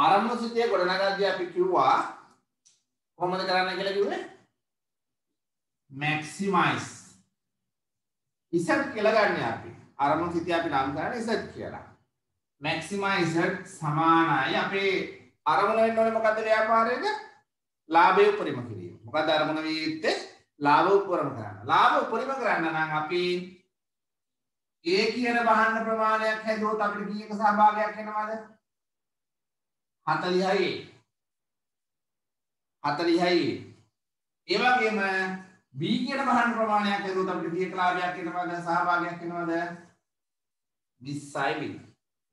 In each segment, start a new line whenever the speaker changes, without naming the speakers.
අරමුණු සිතේ ගොඩනගද්දී අපි කිව්වා කොහොමද කරන්න කියලා කිව්වේ maximize z කියලා ගන්න අපි අරමුණු සිතේ අපි නම් කරන්නේ z කියලා maximize z සමානයි අපේ අරමුණ වෙන්න ඕනේ මොකද්ද ව්‍යාපාරයක ලාභය උපරිම කිරීම මොකද්ද අරමුණ විය යුත්තේ ලාභ උපරිම කරන්න ලාභ උපරිම කරන්න නම් අපි A කියන බහන්න ප්‍රමාණයක් හැදුවොත් අපිට කීයක සහභාගයක් එනවද 40යි 40යි ඒ වගේම B කියන බහන්න ප්‍රමාණයක් හැදුවොත් අපිට කීයක ලාභයක් එනවද සහභාගයක් එනවද 20යි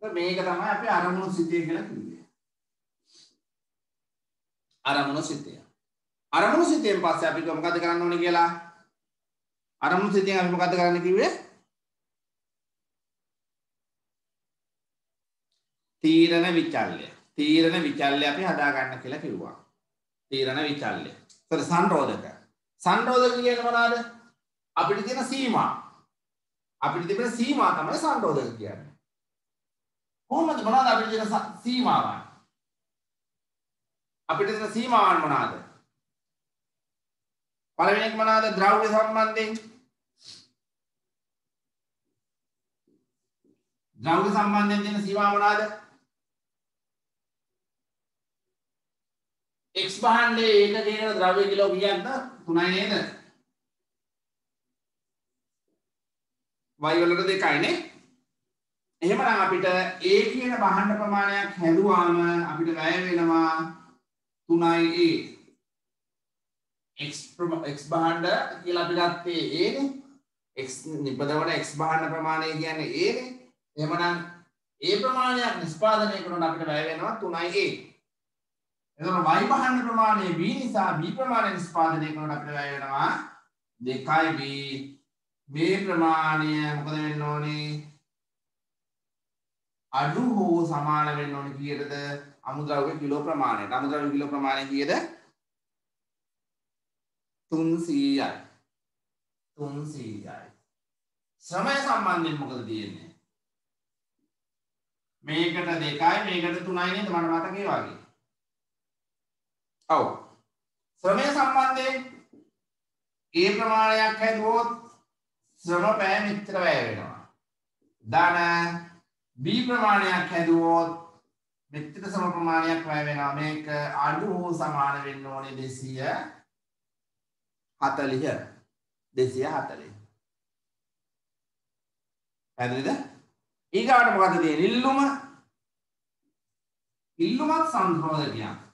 මේක තමයි අපි අරමුණු සිතේ කියලා කිව්වේ අරමුණු සිතෙන් පස්සේ අපි මොකද කරන්න ඕනේ කියලා අරමුණු සිතෙන් අපි මොකද කරන්න කිව්වේ තීරණ විචල්‍ය අපි හදා ගන්න කියලා කිව්වා. තීරණ විචල්‍ය. ඒතර සංරෝධක කියන්නේ මොනවාද? අපිට තියෙන සීමා. අපිට තිබෙන සීමා තමයි සංරෝධක කියන්නේ. කොහොමද මොනවාද අපිට තියෙන සීමාවන්? අපිට තියෙන සීමාවන් මොනවාද? පළවෙනි එක මොනවාද? ද්‍රව්‍ය සම්බන්ධයෙන්. ද්‍රව්‍ය සම්බන්ධයෙන් තියෙන සීමා මොනවාද? x භාණ්ඩයේ ඒකකයක ද්‍රව්‍ය කිලෝ කීයක්ද 3යි නේද y වලට 2යි නේ එහෙමනම් අපිට a කියන භාණ්ඩ ප්‍රමාණයක් හැදුවාම අපිට වැය වෙනවා 3යි a x භාණ්ඩ කියලා අපි ගත්තේ a නේ x නිබදවන x භාණ්ඩ ප්‍රමාණය කියන්නේ a නේ එහෙමනම් a ප්‍රමාණයක් නිෂ්පාදනය කරනකොට අපිට වැය වෙනවා 3යි a එතකොට y භාණ්ඩ ප්‍රමාණය b නිසා b ප්‍රමාණය නිෂ්පාදනය කරනකොට අපිට වැය වෙනවා 2යි b මේ ප්‍රමාණය මොකද වෙන්න ඕනේ අඩු හෝ සමාන වෙන්න ඕනේ කීයටද අමුද්‍රව්‍ය කිලෝ ප්‍රමාණයට අමුද්‍රව්‍ය කිලෝ ප්‍රමාණය කීයද 300යි ශ්‍රමය සම්බන්ධයෙන් මොකද තියෙන්නේ මේකට 2යි මේකට 3යි නේද මට මතකේ වගේ ඔව් ශ්‍රමය සම්බන්ධයෙන් A ප්‍රමාණයක් හැදුවොත් ශ්‍රම පැය මෙච්චර වැය වෙනවා. ධන B ප්‍රමාණයක් හැදුවොත් මෙච්චර ශ්‍රම ප්‍රමාණයක් වැය වෙනවා. මේක අඩු හෝ සමාන වෙන්න ඕනේ 240. පැහැදිලිද? ඊගාට මොකද තියෙන්නේ? ඉල්ලුමත් සංරෝධකයක්.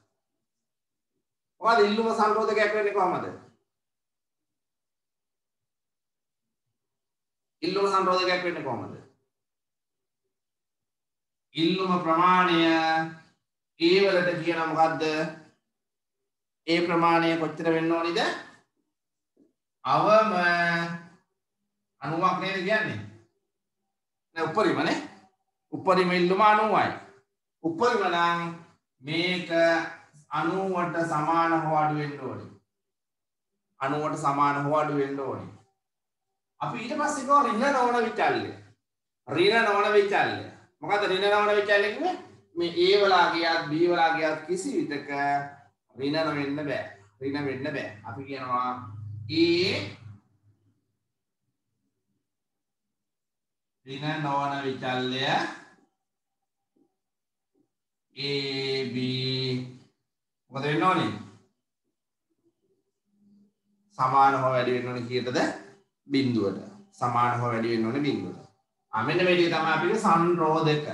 මොකද ඉල්ලුම සංරෝධකයක් වෙන්නේ කොහමද? ඉල්ලුම සංරෝධකයක් වෙන්නේ කොහමද? ඉල්ලුම ප්‍රමාණය A වලට කියන මොකද්ද? A ප්‍රමාණය කොච්චර වෙන්න ඕනිද? අවම 90ක් නේද කියන්නේ? නෑ උපරිමනේ. උපරිම ඉල්ලුම 90යි. උපරිම නම් මේක 90ට සමාන හෝ අඩු වෙන්න ඕනේ. 90ට සමාන හෝ අඩු වෙන්න ඕනේ. අපි ඊට පස්සේ ගෝ ඍණ නොවන විචල්්‍ය. මොකද ඍණ නොවන විචල්්‍ය කියන්නේ මේ A වලා ගියත් B වලා ගියත් කිසි විටක ඍණ වෙන්න බෑ. අපි කියනවා A ඍණ නොවන විචල්්‍ය AB මොකද වෙන්න ඕනේ? සමාන හෝ වැඩි වෙන්න ඕනේ කීයටද? බිඳුවට. සමාන හෝ වැඩි වෙන්න ඕනේ බිඳුවට. මෙන්න මේ ටික තමයි අපිට සංරෝධක.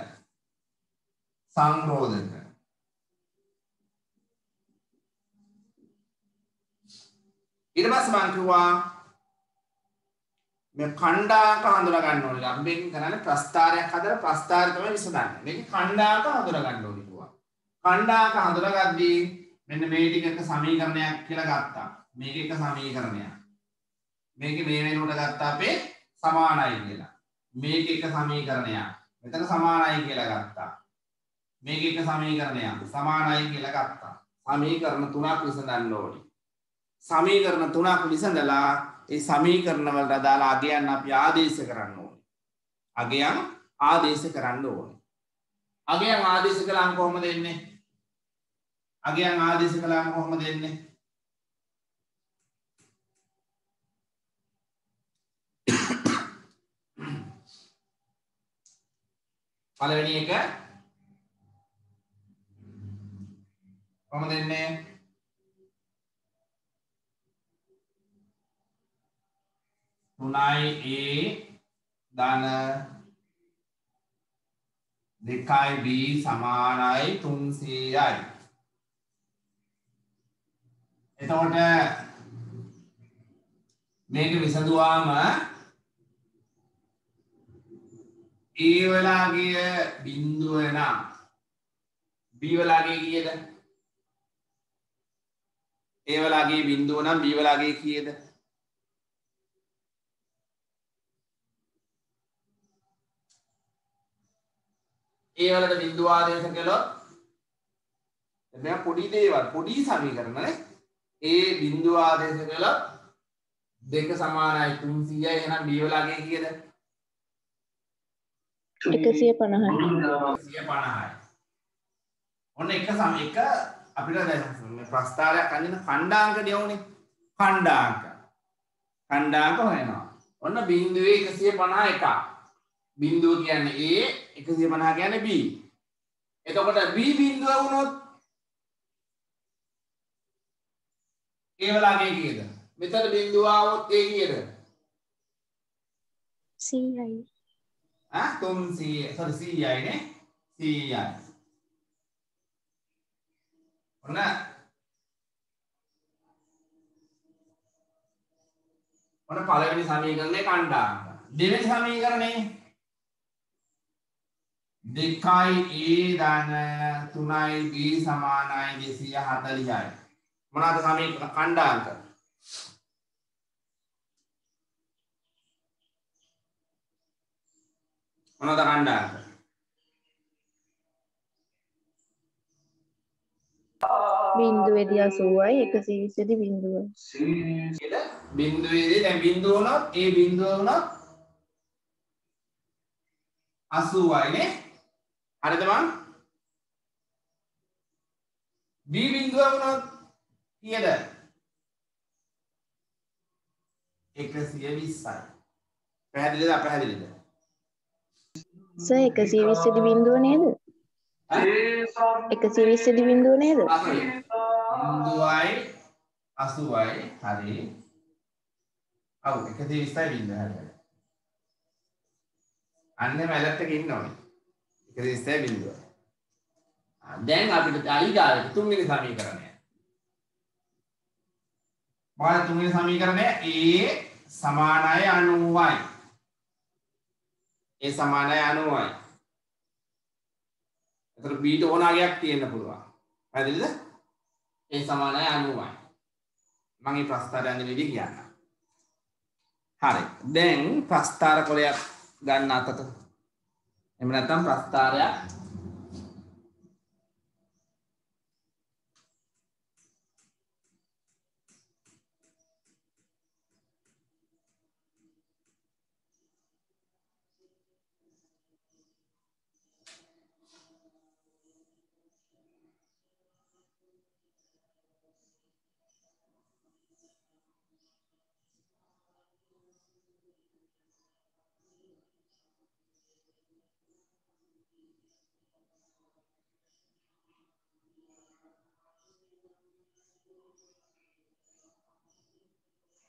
ඊට පස්සේ මම කිව්වා මේ ඛණ්ඩාංක හඳුනා ගන්න ඕනේ. අපි මේකෙන් කරන්නේ ප්‍රස්ථාරයක් හදලා ප්‍රස්ථාරය තමයි විසඳන්නේ. මේක ඛණ්ඩාංක හඳුනා ගන්න ඕනේ කිව්වා. ඛණ්ඩාංක හඳුනාගද්දී මෙන්න මේ ටික එක සමීකරණයක් කියලා ගත්තා. මේක එක සමීකරණයක්. මේක මේ වෙනුවට ගත්තා අපේ සමානයි කියලා. මේක එක සමීකරණයක්. මෙතන සමානයි කියලා ගත්තා. මේක එක සමීකරණයක්. සමානයි කියලා ගත්තා. සමීකරණ තුනක් විසඳන්න ඕනේ. සමීකරණ තුනක් විසඳලා ඒ සමීකරණ වලට අදාළ අගයන් අපි ආදේශ කරන්න ඕනේ. අගයන් ආදේශ කළාම කොහොමද එන්නේ? අගයන් ආදේශ කළාම කොහොමද එන්නේ? පළවෙනි එක කොහොමද එන්නේ? තුනයි A ධන 2යි B සමානයි 300යි. එතකොට මේක විසඳුවාම A වලගේ බිඳුව නම් B වලගේ කීයද? A වලගේ බිඳුව නම් B වලගේ කීයද? A වලට බිඳුව ආදේශ කළොත් දැන් පොඩි දේවල් පොඩි සමීකරණ නේ. A බිඳුව ආදේශ කළොත් 2 සමානයි 300යි. එහෙනම් B වලගේ කීයද?
150යි.
150යි. ඔන්න එක අපිට දැන් ප්‍රස්තාරයක් අඳින ඛණ්ඩාංක දෙවුනේ. ඛණ්ඩාංක හොයනවා. ඔන්න බිඳුවේ 151. බිඳුව කියන්නේ A 150 කියන්නේ B. එතකොට B බිඳුව වුණොත් A වලගේ කීයද? මෙතන බිඳුව આવොත් A කීයද?
100යි.
300 sorry 100යි නේ 100යි. ඔන්න පළවෙනි සමීකරණේ ඛණ්ඩාංක. දෙවෙනි සමීකරණේ 2යි A ධන 3යි B සමානයි 240යි. මොනවාද සමීකරණ ඛණ්ඩාංක? මොනවාද ඛණ්ඩාංක?
බිඳුවේදී 80යි 120දී බිඳුවයි.
බිඳුවේදී දැන් බිඳුව වුණොත් A බිඳුව වුණොත් 80යි නේ. හරිද මං? B බිඳුව වුණොත් කීයද? 120යි. පැහැදිලිද අපැහැදිලිද?
සර් 120දී බිඳුව නේද? 120දී බිඳුව නේද?
බිඳුවයි 80යි හරි. ඔව් 120යි බිඳුව හරි. අන්න මැලට් එකේ ඉන්න ඕනේ. 120යි බිඳුව. දැන් අපිට ඊගාවට තුන්වෙනි සමීකරණය. මොකද තුන්වෙනි සමීකරණය A සමානයි 90යි. A සමානයි 90යි. එතකොට B ට ඕන අගයක් තියෙන්න පුළුවන්. හරිද? A සමානයි 90යි. මම මේ ප්‍රස්තාරය අඳින විදිහ කියන්නම්. හරි. දැන් ප්‍රස්තාර කොලයක් ගන්න අතට. එහෙම නැත්නම් ප්‍රස්තාරයක්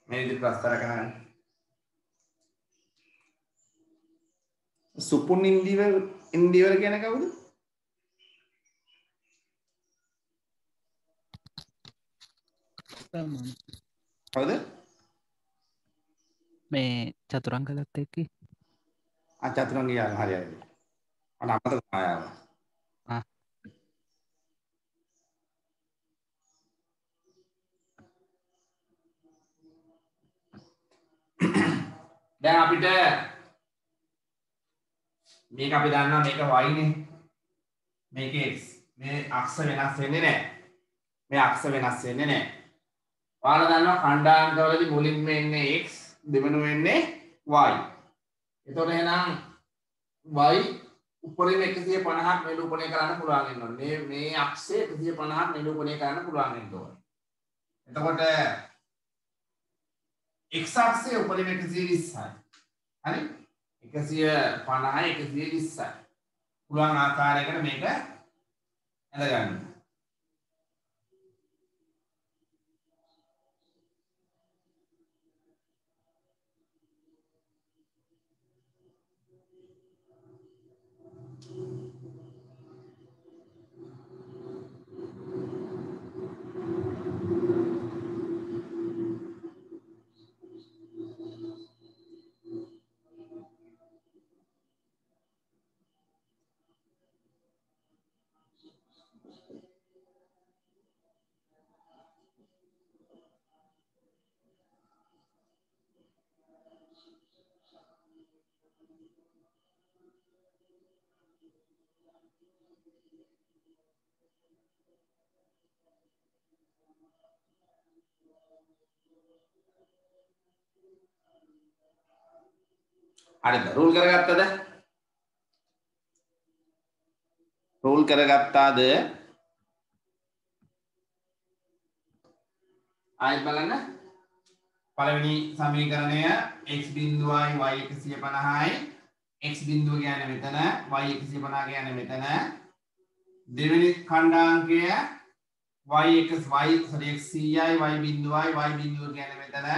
මේ විදිහට ප්‍රස්තාර කරන්න. සුපුන් ඉන්දිවර කියන කවුද? කවුද?
මේ චතුරංගලත් එක්ක
චතුරංගය හරි හරි. මට අමතක ආවා. දැන් අපිට මේක අපි දන්නවා මේක y නේ. මේක x. මේ අක්ෂ වෙනස් වෙන්නේ නැහැ. මේ අක්ෂ වෙනස් වෙන්නේ නැහැ. ඔයාලා දන්නවා ඛණ්ඩාංකවලදී මුලින්ම එන්නේ x දෙවෙනුව එන්නේ y. එතකොට එහෙනම් y උපරිම 150ක් නිරූපණය කරන්න පුළුවන් වෙන්න ඕනේ. මේ අක්ෂය 150ක් නිරූපණය කරන්න පුළුවන් වෙන්න ඕනේ. එතකොට x අක්ෂය උපරිම 120යි. හරි? 150යි 120යි. පුළුවන් ආකාරයකට මේක ඇඳ ගන්න. හරිද? රූල් කරගත්තද? රූල් කරගත්තාද? ආයෙත් බලන්න. පළවෙනි සමීකරණය x බිඳුවයි y 150යි. x බිඳුව කියන්නේ මෙතන, y 150 කියන්නේ මෙතන. දෙවෙනි ඛණ්ඩාංකය x 100යි y බිඳුවයි y බිඳුව කියන්නේ මෙතන.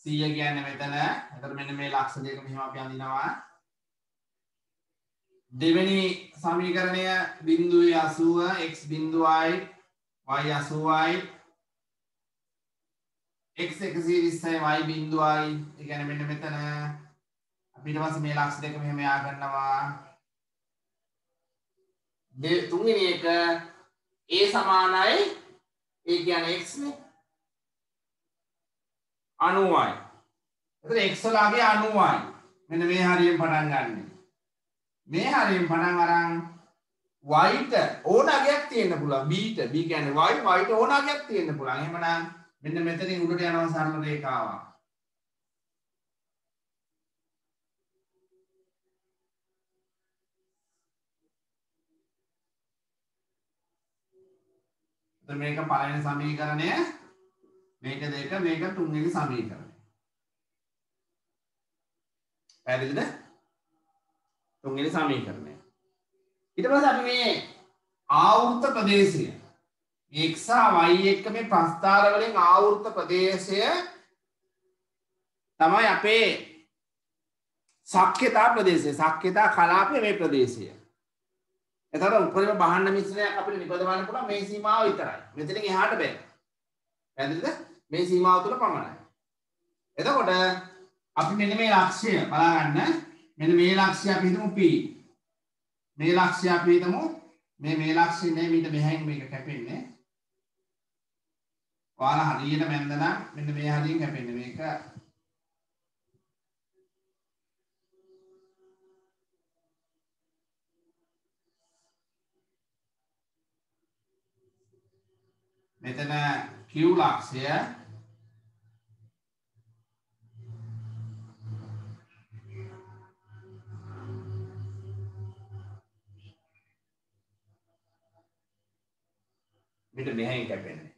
100 කියන්නේ මෙතන. එතකොට මෙන්න මේ ලක්ෂ දෙක මෙහෙම අපි අඳිනවා. දෙවෙනි සමීකරණය බිඳුවේ 80 x බිඳුවයි y 80යි x 120යි y බිඳුවයි ඒ කියන්නේ මෙන්න මෙතන. අපි ඊට පස්සේ මේ ලක්ෂ දෙක මෙහෙම යා ගන්නවා. තුන්වෙනි එක a සමානයි ඒ කියන්නේ x නේ 90යි. එතන x ලාගේ 90යි. මෙන්න මේ හරියෙන් පටන් ගන්න. මේ හරියෙන් පටන් අරන් y ට ඕන අගයක් තියෙන්න පුළුවන්. b කියන්නේ y ට ඕන අගයක් තියෙන්න පුළුවන්. එහෙමනම් මෙන්න මෙතනින් උඩට යනවා සරල රේඛාවක්. එතකොට මේක පළවෙනි සමීකරණය, මේක දෙක, මේක තුන්වෙනි සමීකරණය. පැහැදිලිද? තුන්වෙනි සමීකරණය. ඊට පස්සේ අපි මේ ආවෘත ප්‍රදේශය x සහ y එක්ක මේ ප්‍රස්ථාර වලින් ආවෘත ප්‍රදේශය තමයි අපේ ශක්්‍යතා ප්‍රදේශය. ශක්්‍යතා කලාපයේ මේ ප්‍රදේශය. එතකොට උපරිම බහන්න මිශ්‍රණයක් අපිට නිපදවන්න පුළුවන් මේ සීමාව විතරයි. මෙතනින් එහාට බෑ. පැහැදිලිද? මේ සීමාව තුල පමණයි. එතකොට අපි මෙන්න මේ ලක්ෂ්‍ය බලාගන්න. මෙන්න මේ ලක්ෂ්‍ය අපි හිතමු p. මේ ලක්ෂ්‍ය අපි හිතමු මේ ලක්ෂ්‍ය නේ මීට මෙහෙන් මේක කැපෙන්නේ. ඔයාලා හරියට මැන්දනම් මෙන්න මේ හරියෙන් කැපෙන්නේ මේක. මෙතන q ලක්ෂය මෙතන මෙහෙන් කැපෙන්නේ.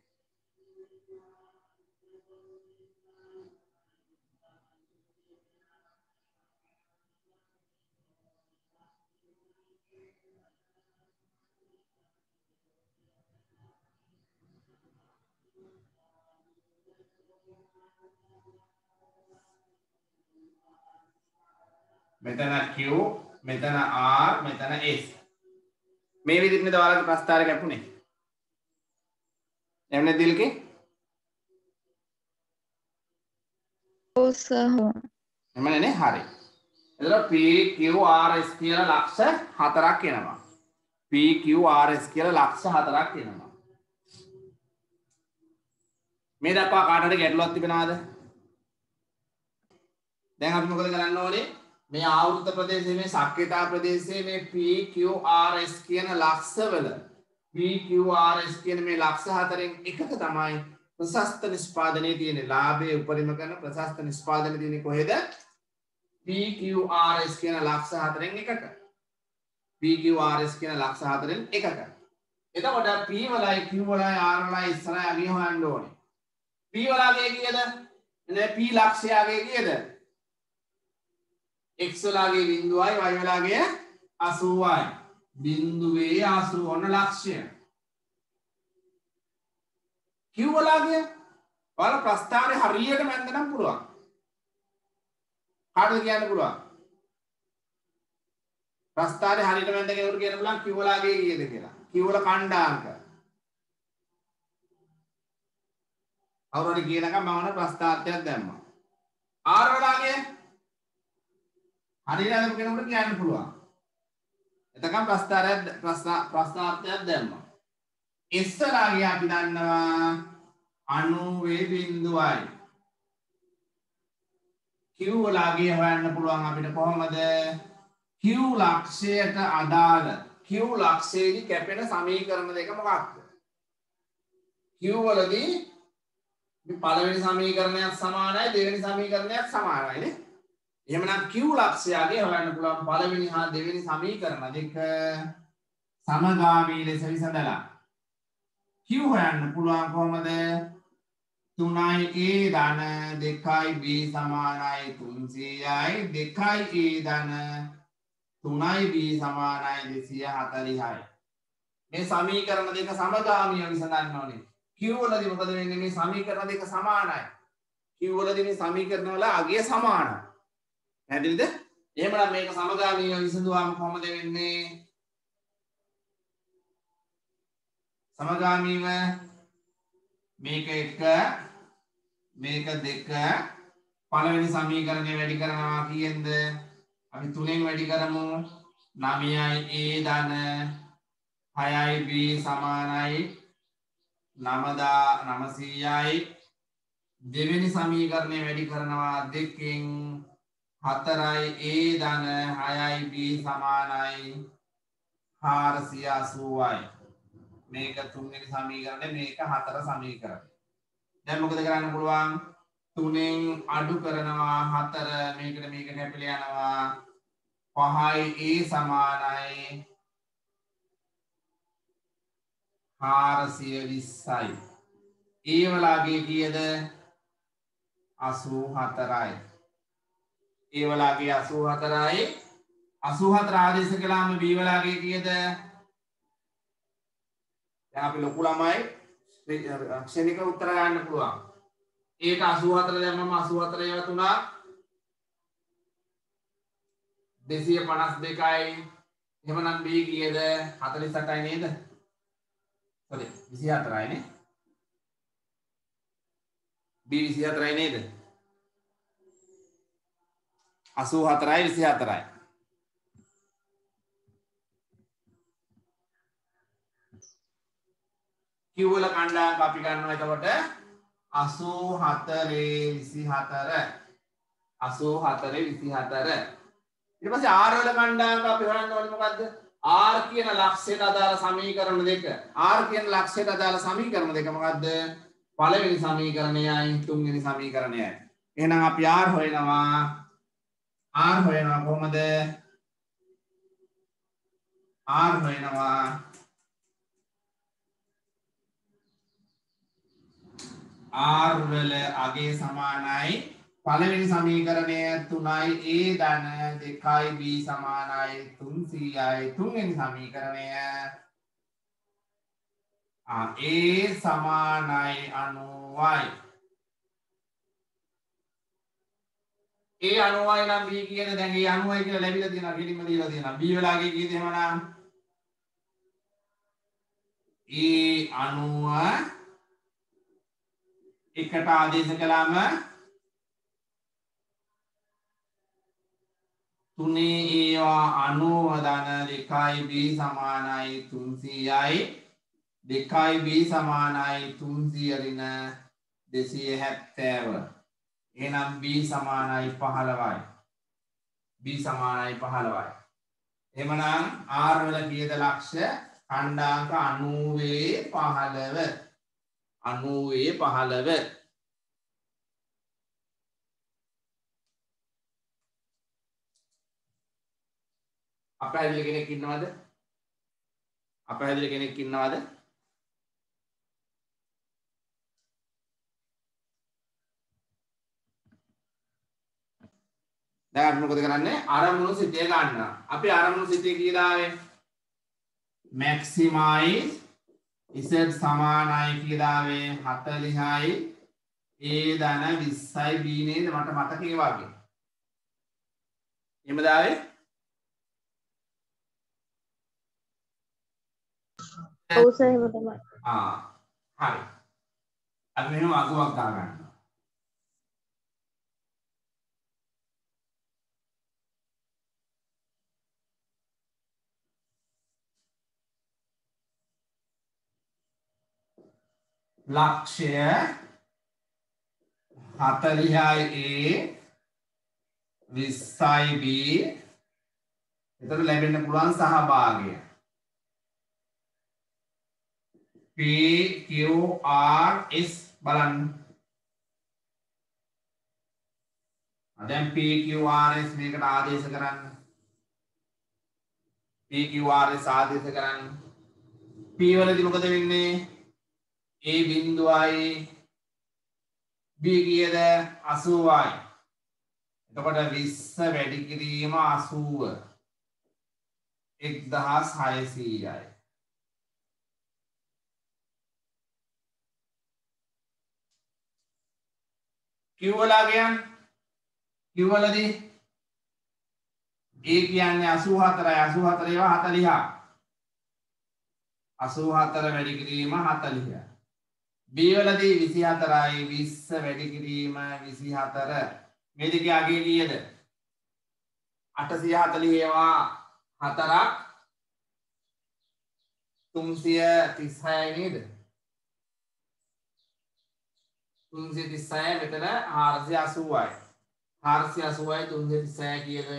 මෙතන q, මෙතන r, මෙතන s. මේ විදිහට නේද ඔයාලගේ ප්‍රස්ථාරය කැපුණේ? එන්නේ දිල්කේ?
ඔව් සහෝ.
එමනේ නේ හරි. එතකොට p q r s කියලා ලක්ෂ 4ක් එනවා. p q r s කියලා ලක්ෂ 4ක් එනවා. මේ දක්වා කාට හරි ගැටලුවක් තිබෙනවද? දැන් අපි මොකද කරන්න ඕනේ? මේ ආවෘත ප්‍රදේශයේ මේ ශක්්‍යතා ප්‍රදේශයේ මේ p q r s කියන ලක්ෂවල p q r s කියන මේ ලක්ෂ හතරෙන් එකක තමයි ප්‍රශස්ත නිෂ්පාදනයේ තියෙන්නේ. ලාභයේ උපරිම කරන ප්‍රශස්ත නිෂ්පාදනයේ තියෙන්නේ කොහෙද? p q r s කියන ලක්ෂ හතරෙන් එකක. PQRS කියන ලක්ෂ හතරෙන් එකක. එතකොට P වලයි Q වලයි R වලයි ඉස්සරහ අගය හොයන්න ඕනේ. P වල අගය කීයද? එනේ P ලක්ෂය අගය කීයද? X වල අගය 0යි y වල අගය 80යි. බිංදුවේ 80 ඔන්න ලක්ෂය. Q වල අගය ඔයාලා ප්‍රස්ථාරේ හරියට මැන්ද නම් පුළුවන්. කාටද කියන්න පුළුවන්? ප්‍රස්ථාරේ හරියට මැන්ද කෙනෙකුට කියන්න පුළුවන් Q වල අගය කීයද කියලා. Q වල ඛණ්ඩාංක. අවුරුදු කියනකම් මම ඔන්න ප්‍රස්ථාර්ථයක් දැම්මා. R වල අගය හරියට කෙනෙකුට කියන්න පුළුවන්. එතකම් ප්‍රස්ථාර්ථයක් දැම්මා. S වල අගය අපි දන්නවා 90.0යි. Q වල අගය හොයන්න පුළුවන් අපිට කොහොමද? Q ලක්ෂයට අදාළ Q ලක්ෂයේදී කැපෙන සමීකරණ දෙක මොකක්ද? Q වලදී පළවෙනි සමීකරණයක් සමානයි දෙවෙනි සමීකරණයක් සමානයි නේ. එහෙමනම් Q ලක්ෂයගේ හොයන්න පුළුවන් පළවෙනි හා දෙවෙනි සමීකරණ දෙක සමගාමී ලෙස විසඳලා Q හොයන්න පුළුවන් කොහොමද? 3යි A ධන 2යි B සමානයි 300යි 2යි A ධන 3යි B සමානයි 240යි. මේ සමීකරණ දෙක සමගාමීව විසඳන්න ඕනේ. Q වලදී මොකද වෙන්නේ? මේ සමීකරණ දෙක සමානයි. Q වලදී මේ සමීකරණ වල අගය සමානයි. පැහැදිලිද? එහෙමනම් මේක සමගාමීව විසඳුවාම කොහොමද වෙන්නේ? සමගාමීව මේක 1 මේක 2 පළවෙනි සමීකරණය වැඩි කරනවා කියෙන්ද? අපි 3ෙන් වැඩි කරමු. 9යි A ධන 6යි B සමානයි 900යි. දෙවෙනි සමීකරණය වැඩි කරනවා 2ෙන් 4යි A ධන 6යි B සමානයි 480යි. මේක තුන්වෙනි සමීකරණය මේක හතර සමීකරණය. දැන් මොකද කරන්න පුළුවන්? 3ෙන් අඩු කරනවා 4 මේකට මේක කැපිලා යනවා 5යි A සමානයි 420යි. A වල අගය කීයද? 84යි. A වල අගය 84යි. 84 ආදේශ කළාම B වල අගය කීයද? දැන් අපි ලොකු ළමයි ක්ෂණික උත්තර ගන්න පුළුවන්. ඒක 84 දැම්මම 84 ඒවා තුනක් 252යි. එහෙමනම් B කීයද? 48යි නේද? sorry 24යි නේ. B 24යි නේද? 84යි 24යි. Q වල කණ්ඩායම් අපි ගන්නවා එතකොට 84 24 84 24. ඊට පස්සේ R වල කණ්ඩායම් අපි හොයන්න ඕනේ මොකද්ද? R කියන ලක්ෂයට අදාළ සමීකරණ දෙක. R කියන ලක්ෂයට අදාළ සමීකරණ දෙක මොකද්ද? පළවෙනි සමීකරණයයි තුන්වෙනි සමීකරණයයි. එහෙනම් අපි R හොයනවා. R හොයනවා කොහොමද? R හොයනවා R වල අගය සමානයි පළවෙනි සමීකරණය 3යි A ධන 2යි B සමානයි 300යි. තුන්වෙනි සමීකරණය A සමානයි 90යි. A 90යි නම් B කියන දැන් A 90යි කියලා ලැබිලා තියෙනවා කෙලින්ම දීලා තියෙනවා. B වල අගය කීයද එහෙමනම්? A 90 එකට ආදේශ කළාම 3 ඒවා 90 ධන 2යි B සමානයි 300යි 2යි B සමානයි 300 ඍණ 270. එහෙනම් B සමානයි 15යි. B සමානයි 15යි. එහෙමනම් R වල කීයද ලක්ෂ? ඛණ්ඩාංක 90 15. අපහැදිලි කෙනෙක් ඉන්නවද? අපහැදිලි කෙනෙක් ඉන්නවද? දැන් අපි මොකද කරන්නේ? අරමුණු සිතේ ගන්නවා. අපි අරමුණු සිතේ කියලා ආවේ maximize z සමානයි කියලා ආවේ 40යි a ධන 20යි b නේද? මට මතකේ වගේ. එහෙමද ආවේ?
ඔව් සර් එහෙම තමයි.
හරි. අපි මෙහෙම අගුවක් ගා ගන්නවා. ලක්ෂය 40යි A 20යි B එතකොට ලැබෙන්න පුළුවන් සහභාගය P Q R S බලන්න. දැන් P Q R S මේකට ආදේශ කරන්න. P Q R S ආදේශ කරන්න. P වලදී මොකද වෙන්නේ? A බිඳුවයි B කීයද 80යි. එතකොට 20 වැඩි කිරීම 80 1600යි. Q වලගෙන් Q වලදී A කියන්නේ 84යි 84 ඒවා 40. 84 වැඩි කිරීම 40. B වලදී 24යි 20 වැඩි කිරීම 24. මේ දෙකේ අගය කීයද? 840 ඒවා 4ක් 336යි නේද? 336 මෙතන 480යි. 480යි 336 කීයද?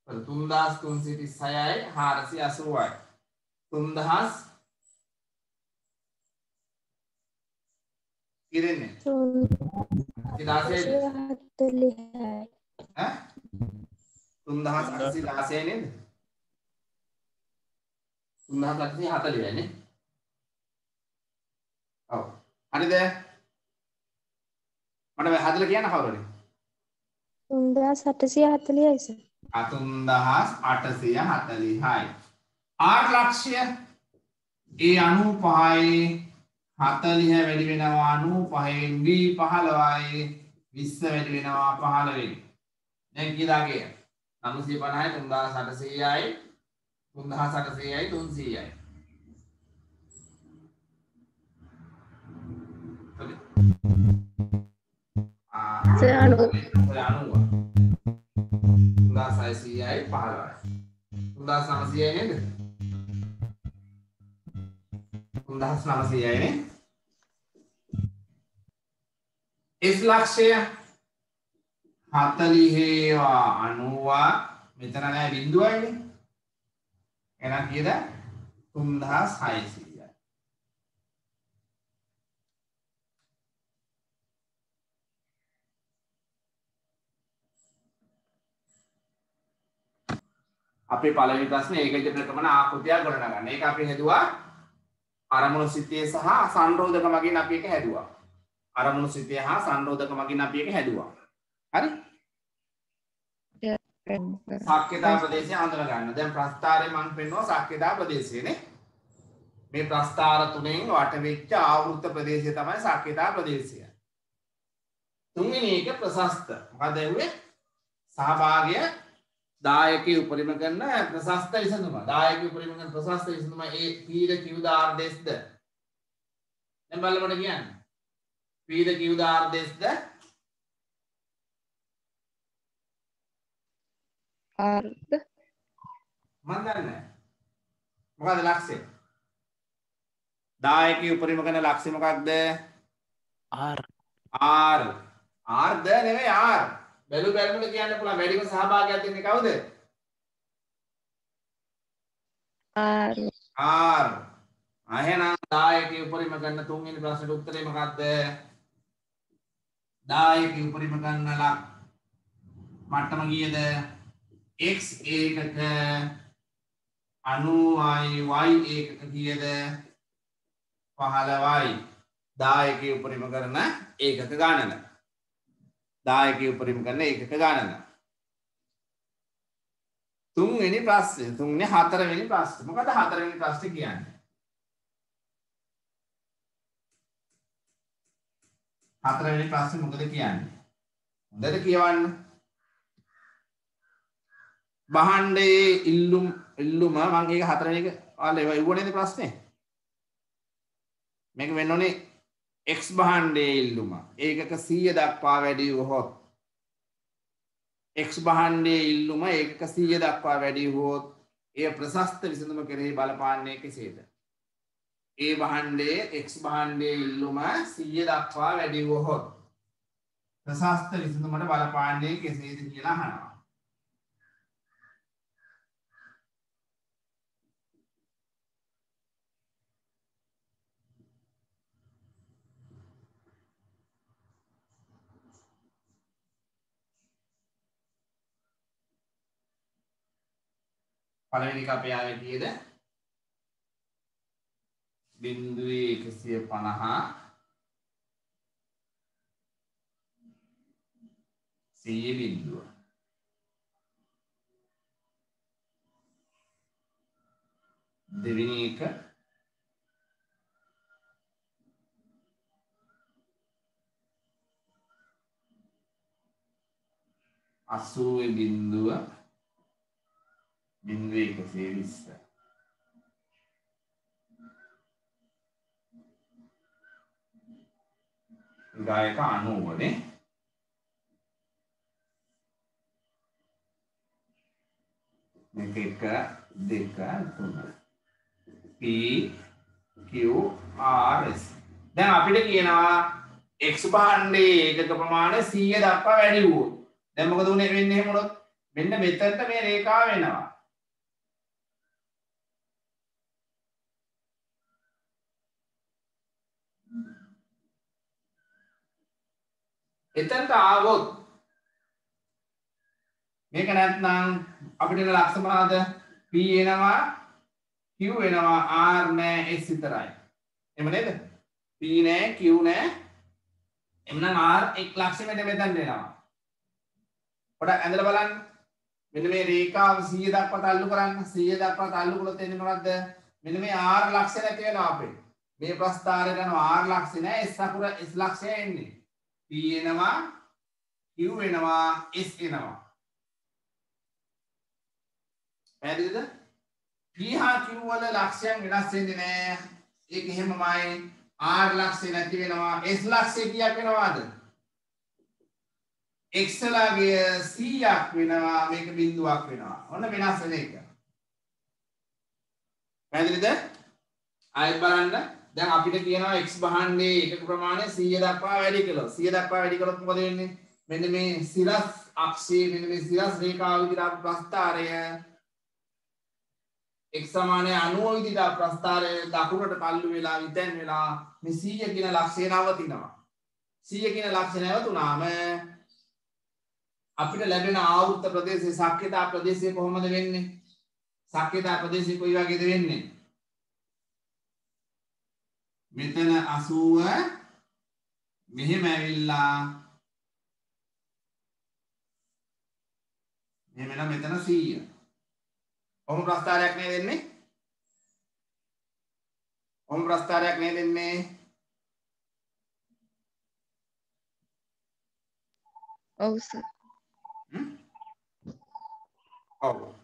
3336යි 480යි. 3000 ඉරෙන්නේ 3840යි ඈ 3816 නේද? 3840යි නේ. ඔව් හරිද? මට මේ හදලා කියන්න කවුරුද?
3840යි සර්.
3840යි. R ලක්ෂය A 95යි 40 වැඩි වෙනවා 95න් B 15යි 20 වැඩි වෙනවා 15න්. දැන් කීයදාගේ 950යි 3800යි 3800යි 300යි.
සර් 90
3600යි 15යි 3900යි නේද? 3900යි නේ. S ලක්ෂය 40 ඒවා 90 මෙතන නෑ බිඳුවයිනේ. එහෙනම් කීයද? 3600යි. අපේ පළවෙනි ප්‍රශ්නේ ඒකජ ප්‍රකමන ආකෘතියක් ගොඩනගන්න. ඒක අපි හැදුවා අරමුණු සිතේ සහ සංරෝධක මගින් අපි ඒක හැදුවා. අරමුණු සිතේ හා සංරෝධක මගින් අපි ඒක හැදුවා. හරි? සාක්‍යතා ප්‍රදේශය හඳුනා ගන්න. දැන් ප්‍රස්ථාරේ මම පෙන්වුවා සාක්‍යතා ප්‍රදේශය නේ. මේ ප්‍රස්ථාර තුනෙන් වට වෙච්ච ආවෘත ප්‍රදේශය තමයි සාක්‍යතා ප්‍රදේශය. තුන්වෙනි එක ප්‍රශස්ත. මොකද එන්නේ? සහභාගය දායකයේ උපරිම කරන ප්‍රශස්ත විසඳුම. දායකයේ උපරිම කරන ප්‍රශස්ත විසඳුම A P the Q the R දෙස්ද? දැන් බලන්න මට කියන්න. P ද Q ද R දෙස්ද?
R ද
මන් දන්නේ නැහැ. මොකද ලක්ෂය? දායකයේ උපරිම කරන ලක්ෂය මොකක්ද?
R
R. R ද නෙමෙයි R. බැලු බැලමුද කියන්න පුළුවන් වැඩිම සහභාගයක් දෙන්නේ කවුද?
R
R. එහෙනම් දායකයේ උපරිම කරන තුන්වෙනි ප්‍රශ්නෙට උත්තරේ මොකක්ද? දායකයේ උපරිම කරන මට්ටම කීයද x ඒකක 90යි y ඒකක කීයද 15යි 10 උපරිම කරන ඒකක ගණන 10 උපරිම කරන ඒකක ගණන තුන්වෙනි ප්‍රශ්නේ තුන්වෙනි හතරවෙනි ප්‍රශ්නේ මොකද හතරවෙනි ප්‍රශ්නේ කියන්නේ හතරවෙනි ප්‍රශ්නේ මොකද කියන්නේ හොඳට කියවන්න බහණ්ඩේ ඉල්ලුම මම ඒක හතරවෙනි එක ඔයාලා ඉවුවනේද ප්‍රශ්නේ මේක වෙන්න ඕනේ x බහණ්ඩේ ඉල්ලුම ඒකක 100 දක්වා වැඩි වුවහොත් x බහණ්ඩේ ඉල්ලුම ඒකක 100 දක්වා වැඩි වුවහොත් එය ප්‍රශස්ත විසඳුම කෙරෙහි බලපාන්නේ කෙසේද a බහණ්ඩේ x බහණ්ඩේ ඉල්ලුම 100 දක්වා වැඩි වුවහොත් ප්‍රශස්ත විසඳුමට බලපාන්නේ කෙසේද කියලා අහනවා පළවෙනි එක අපේ ආවේ කීයද? 0.150 100 බිඳුව. දෙවෙනි එක 80 බිඳුව 120 ගායක 90 නේ මේක 1 2 3 P Q R S දැන් අපිට කියනවා x භාණ්ඩයේ ඒකක ප්‍රමාණය 100 දක්වා වැඩි වුවොත් දැන් මොකද උනේ වෙන්නේ එහෙම වුණොත් මෙන්න මෙතනට මේ රේඛාව වෙනවා එතනට ආවොත් මේක නැත්නම් අපිට එන ලක්ෂ මොනවාද P එනවා Q එනවා R නෑ S විතරයි එහෙම නේද P නෑ Q නෑ එම්නම් R එක් ලක්ෂෙකට මෙතනට එනවා පොඩක් ඇඳලා බලන්න මෙන්න මේ රේඛාව 100 දක්වා තල්ලු කරන්න 100 දක්වා තල්ලු කළොත් එන්නේ මොකද්ද මෙන්න මේ R ලක්ෂය නැති වෙනවා අපේ මේ ප්‍රස්ථාරය යනවා R ලක්ෂය නෑ S අකුර S ලක්ෂය එන්නේ P එනවා Q එනවා S එනවා පැහැදිලිද P හා Q වල ලක්ෂයන් වෙනස් වෙන්නේ නෑ ඒක එහෙමමයි R ලක්ෂය නැති වෙනවා S ලක්ෂය කීයක් වෙනවද x ලගේ 100ක් වෙනවා මේක බිඳුවක් වෙනවා ඔන්න වෙනස් වෙන එක පැහැදිලිද ආයෙත් බලන්න දැන් අපිට කියනවා x භාණ්ඩයේ ඒකක ප්‍රමාණය 100 දක්වා වැඩි කළොත් 100 දක්වා වැඩි කළොත් මොකද වෙන්නේ මෙන්න මේ සිරස් අක්ෂයේ මෙන්න මේ සිරස් රේඛාව විදිහට ප්‍රස්ථාරය x සමානය 90 විදිහට ප්‍රස්ථාරය දකුණට තල්ලු වෙලා විතැන් වෙලා මේ 100 කියන ලක්ෂය නවතිනවා 100 කියන ලක්ෂය නැවතුනාම අපිට ලැබෙන ආවෘත්ත ප්‍රදේශයේ ශක්්‍යතා ප්‍රදේශය කොහොමද වෙන්නේ? ශක්්‍යතා ප්‍රදේශය කොයි වගේද වෙන්නේ? මෙතන 80 මෙහෙම ඇවිල්ලා මෙහෙම මෙතන 100. කොහොම ප්‍රස්ථාරයක් නේද දෙන්නේ? කොහොම ප්‍රස්ථාරයක් නේද දෙන්නේ?
ඔව් සර්.
ඔව්.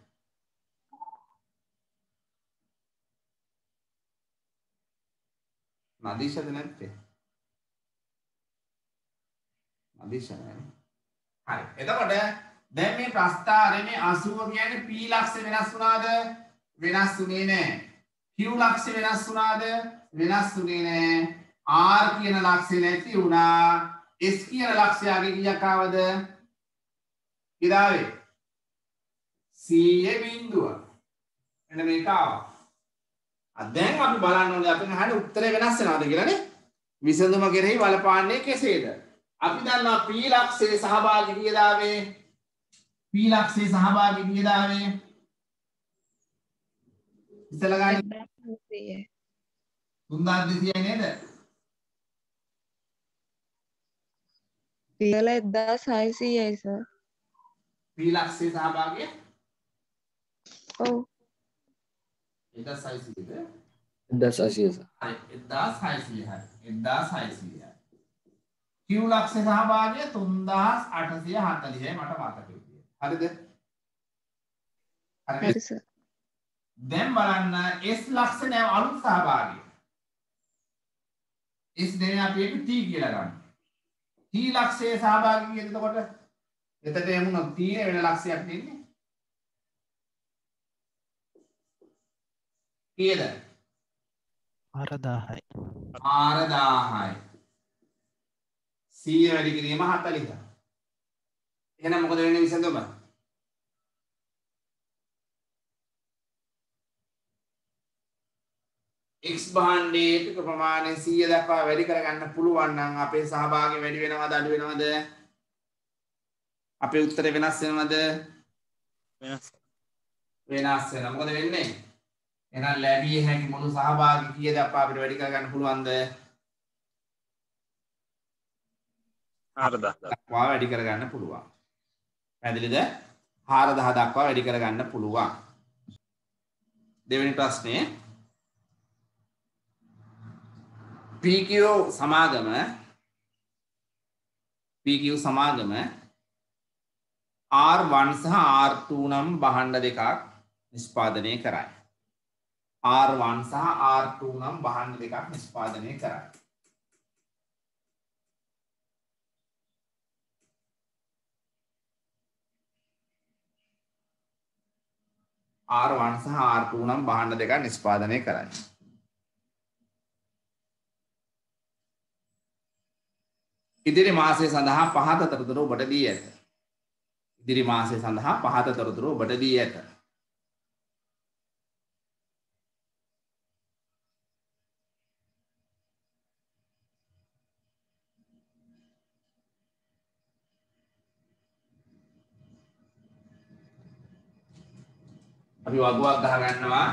නදීෂද නැත්තේ? නදීෂ නෑ. හරි. එතකොට දැන් මේ ප්‍රස්ථාරයේ මේ 80 කියන්නේ P ලක්ෂ වෙනස් වුණාද? වෙනස් වුණේ නෑ. Q ලක්ෂ වෙනස් වුණාද? වෙනස් වුණේ නෑ. R කියන ලක්ෂය නැති වුණා. S කියන ලක්ෂයගේ කීයක් ආවද? ඉදාවේ 100 බිඳුව. එන්න මේක ආවා. දැන් අපි බලන්න ඕනේ අපෙන් අහන්නේ උත්තරේ වෙනස් වෙනවද කියලානේ. විසඳුම කෙරෙහි බලපාන්නේ කෙසේද? අපි දන්නවා P ලක්ෂයේ සහභාගී කීයද ආවේ? P ලක්ෂයේ සහභාගී වියදාවේ ඉස්සලා ගන්න
1200යි.
3200යි නේද?
පියල 1600යි සර්.
P ලක්ෂයේ සහභාගිය
ඔව්.
1600ද?
1600
හරි 1600 හරි 1600යි. Q ලක්ෂයේ සහභාගිය 3840යි මට මතක විදියට. හරිද? හරි.
හරි සර්.
දැන් බලන්න S ලක්ෂ නෑ අලුත් සහභාගිය. S දෙන්නේ අපි ඒක T කියලා ගන්න. T ලක්ෂයේ සහභාගී කීයද එතකොට? එතට එමුණොත් T වෙන ලක්ෂයක් දෙන්නේ. කීයද?
4000යි.
4000යි. 100 වැඩි කිරීම 40. එහෙනම් මොකද වෙන්නේ විසඳුම? x භාණ්ඩයේ ටික ප්‍රමාණය 100 දක්වා වැඩි කරගන්න පුළුවන් නම් අපේ සහභාගී වැඩි වෙනවද අඩු වෙනවද? අපේ උත්තරේ වෙනස් වෙනවද?
වෙනස්.
වෙනස් වෙනවා. මොකද වෙන්නේ? එහෙනම් ලැබිය හැකි මුළු සහභාගී කීයද අපිට වැඩි කරගන්න පුළුවන්ද?
4000.
දක්වා වැඩි කරගන්න පුළුවන්. පැහැදිලිද? 4000 දක්වා වැඩි කරගන්න පුළුවන්. දෙවෙනි ප්‍රශ්නේ PQ සමාගම R1 සහ R2 නම් භාණ්ඩ දෙකක් නිෂ්පාදනය කරයි. R1 සහ R2 නම් භාණ්ඩ දෙකක් නිෂ්පාදනය කරයි. R1 සහ R2 නම් භාණ්ඩ දෙකක් නිෂ්පාදනය කරයි. ඉදිරි මාසය සඳහා පහත තොරතුරු ඔබට දී ඇත. ඉදිරි මාසය සඳහා පහත තොරතුරු ඔබට දී ඇත. අපි වගුවක් ගහ ගන්නවා.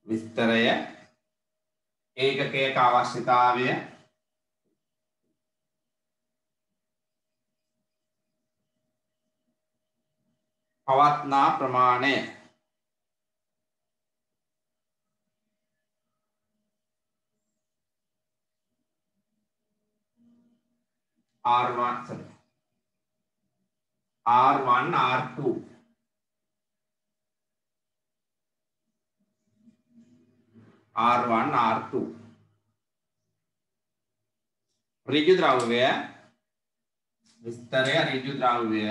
විස්තරය ඒකකයක අවශ්‍යතාවය පවත්නා ප්‍රමාණය R1 R2 R1 R2 ඍජු ද්‍රව්‍ය විස්තරය ඍජු ද්‍රව්‍ය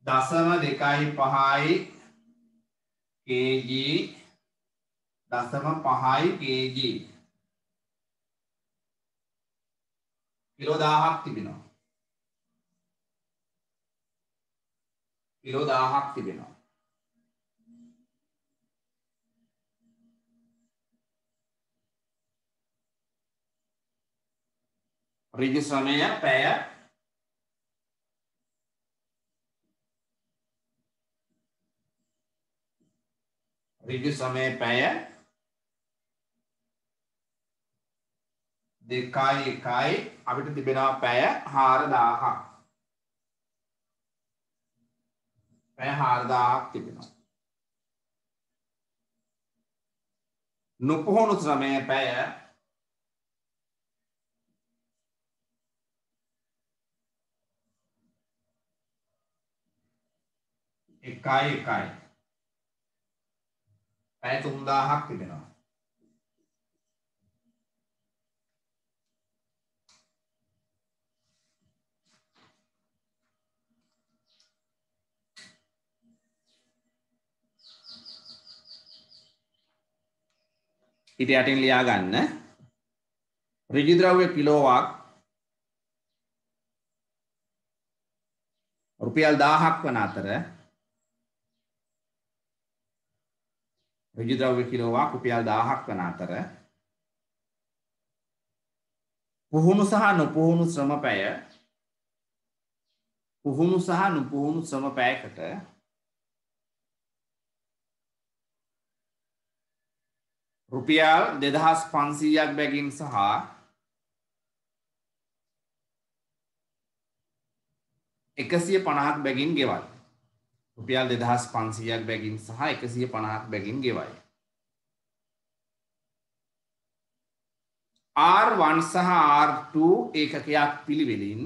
දශම 2.5 kg දශම 5 kg කිලෝ 1000ක් තිබෙනවා. කිලෝ 1000ක් තිබෙනවා. ඍජු ශ්‍රමය පැය ඍජු ශ්‍රමය පැය 2.1 අපිට තිබෙනවා පැය 4000ක්. පැය 4000ක් තිබෙනවා. නොපුහුණු ශ්‍රමය පැය එකයි පැය 3000ක් තිබෙනවා. ඊට යටින් ලියා ගන්න ඍජු ද්‍රව්‍ය කිලෝවක් රුපියල් 1000ක් වන අතර ඍජු ද්‍රව්‍ය කිලෝවක් රුපියල් 1000ක් වන අතර පුහුණු සහ නොපුහුණු ශ්‍රම පැය පුහුණු සහ නොපුහුණු ශ්‍රම පැයකට රුපියල් 2500ක් බැගින් සහ 150ක් බැගින් ගෙවයි. රුපියල් 2500ක් බැගින් සහ 150ක් බැගින් ගෙවයි. R1 සහ R2 ඒකකයක් පිළිවෙලින්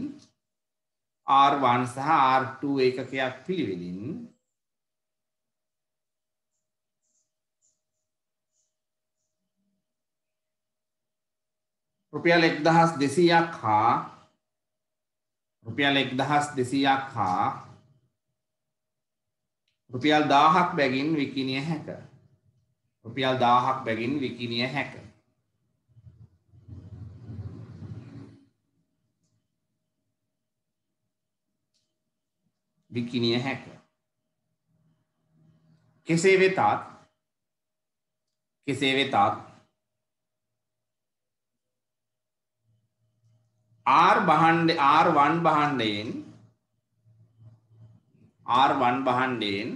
R1 සහ R2 ඒකකයක් පිළිවෙලින් රුපියල් 1200ක් හා රුපියල් 1200ක් හා රුපියල් 1000ක් බැගින් විකිණිය හැක. රුපියල් 1000ක් බැගින් විකිණිය හැක. විකිණිය හැක. කෙසේ වෙතත් R1 භාණ්ඩයෙන්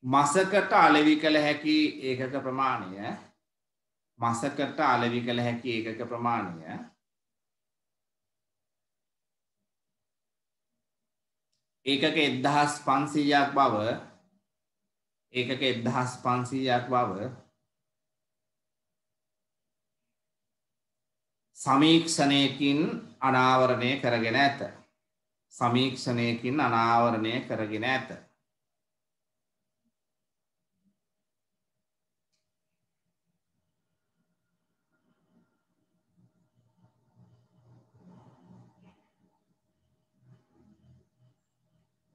මාසකට අලෙවි කළ හැකි ඒකක ප්‍රමාණය ඒකක 1500ක් බව සමීක්ෂණයකින් අනාවරණය කරගෙන ඇත.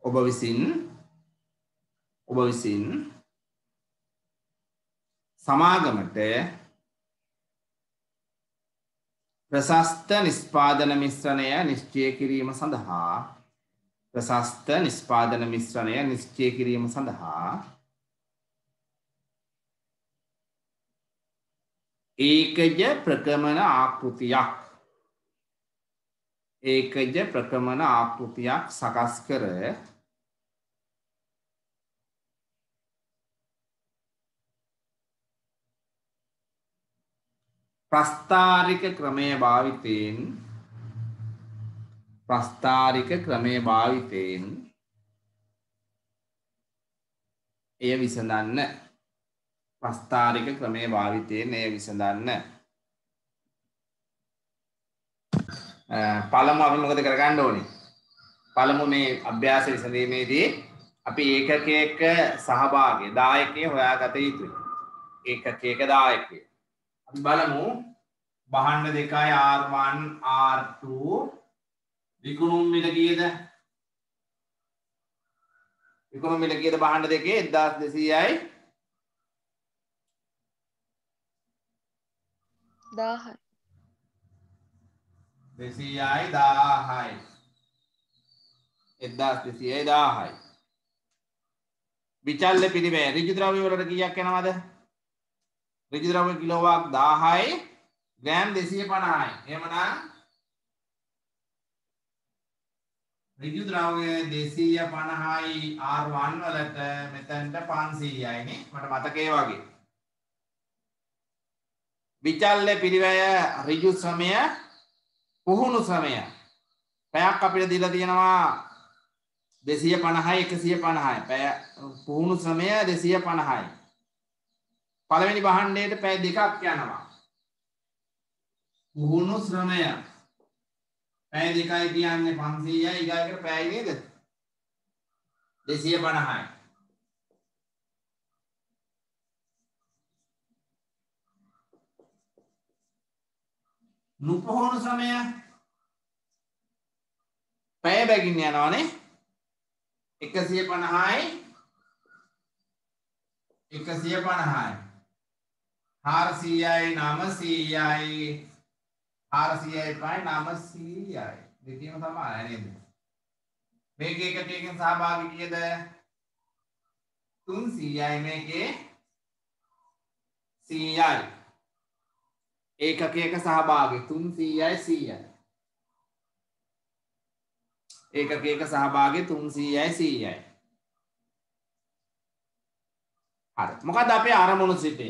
ඔබ විසින් සමාගමට ප්‍රශස්ත නිෂ්පාදන මිශ්‍රණය නිශ්චය කිරීම සඳහා ඒකජ ප්‍රකමන ආකෘතියක් සකස් කර ප්‍රස්ථාරික ක්‍රමය භාවිතයෙන් එය විසඳන්න. පළමු අපි මොකද කරගන්න ඕනේ? පළමු මේ අභ්‍යාස විසඳීමේදී අපි ඒකකයක සහභාගී දායකයෙ හොයාගත යුතුයි. ඒකකයක දායකයෙ. අපි බලමු භාණ්ඩ දෙකයි R1 R2 විකුණුම් මිල කීයද? භාණ්ඩ දෙකේ 1200යි
1000යි.
1200යි. විචල්්‍ය පිරිවැය ඍජු ද්‍රව්‍ය වලට කීයක් යනවද? ඍජු ද්‍රව්‍ය කිලෝවක් 1000යි ග්‍රෑම් 250යි. එහෙමනම් ඍජු ද්‍රව්‍ය 250යි R1 වලට මෙතනට 500යි නේ. මට මතකේ වගේ. විචල්්‍ය පිරිවැය ඍජු ශ්‍රමය පුහුණු ශ්‍රමය පැයක් අපිට දීලා තියෙනවා 250යි 150යි. පැය පුහුණු ශ්‍රමය 250යි. පළවෙනි භාණ්ඩයට පැය දෙකක් යනවා. පුහුණු ශ්‍රමය පැය දෙකයි කියන්නේ 500යි. ඊගාකට පැය නේද? 250යි. නුපුහුණු ශ්‍රමය පැය බැගින් යනවානේ. 150යි 150යි 400යි 900යි 400යි 900යි දෙකම සමානයි නේද මේක එකකකින් සහභාගී කීයද 300යි මේකේ 100යි ඒකකයක සහභාගී 300යි 100යි ඒකකයක සහභාගී 300යි 100යි හරි මොකද අපේ අරමුණු සිතය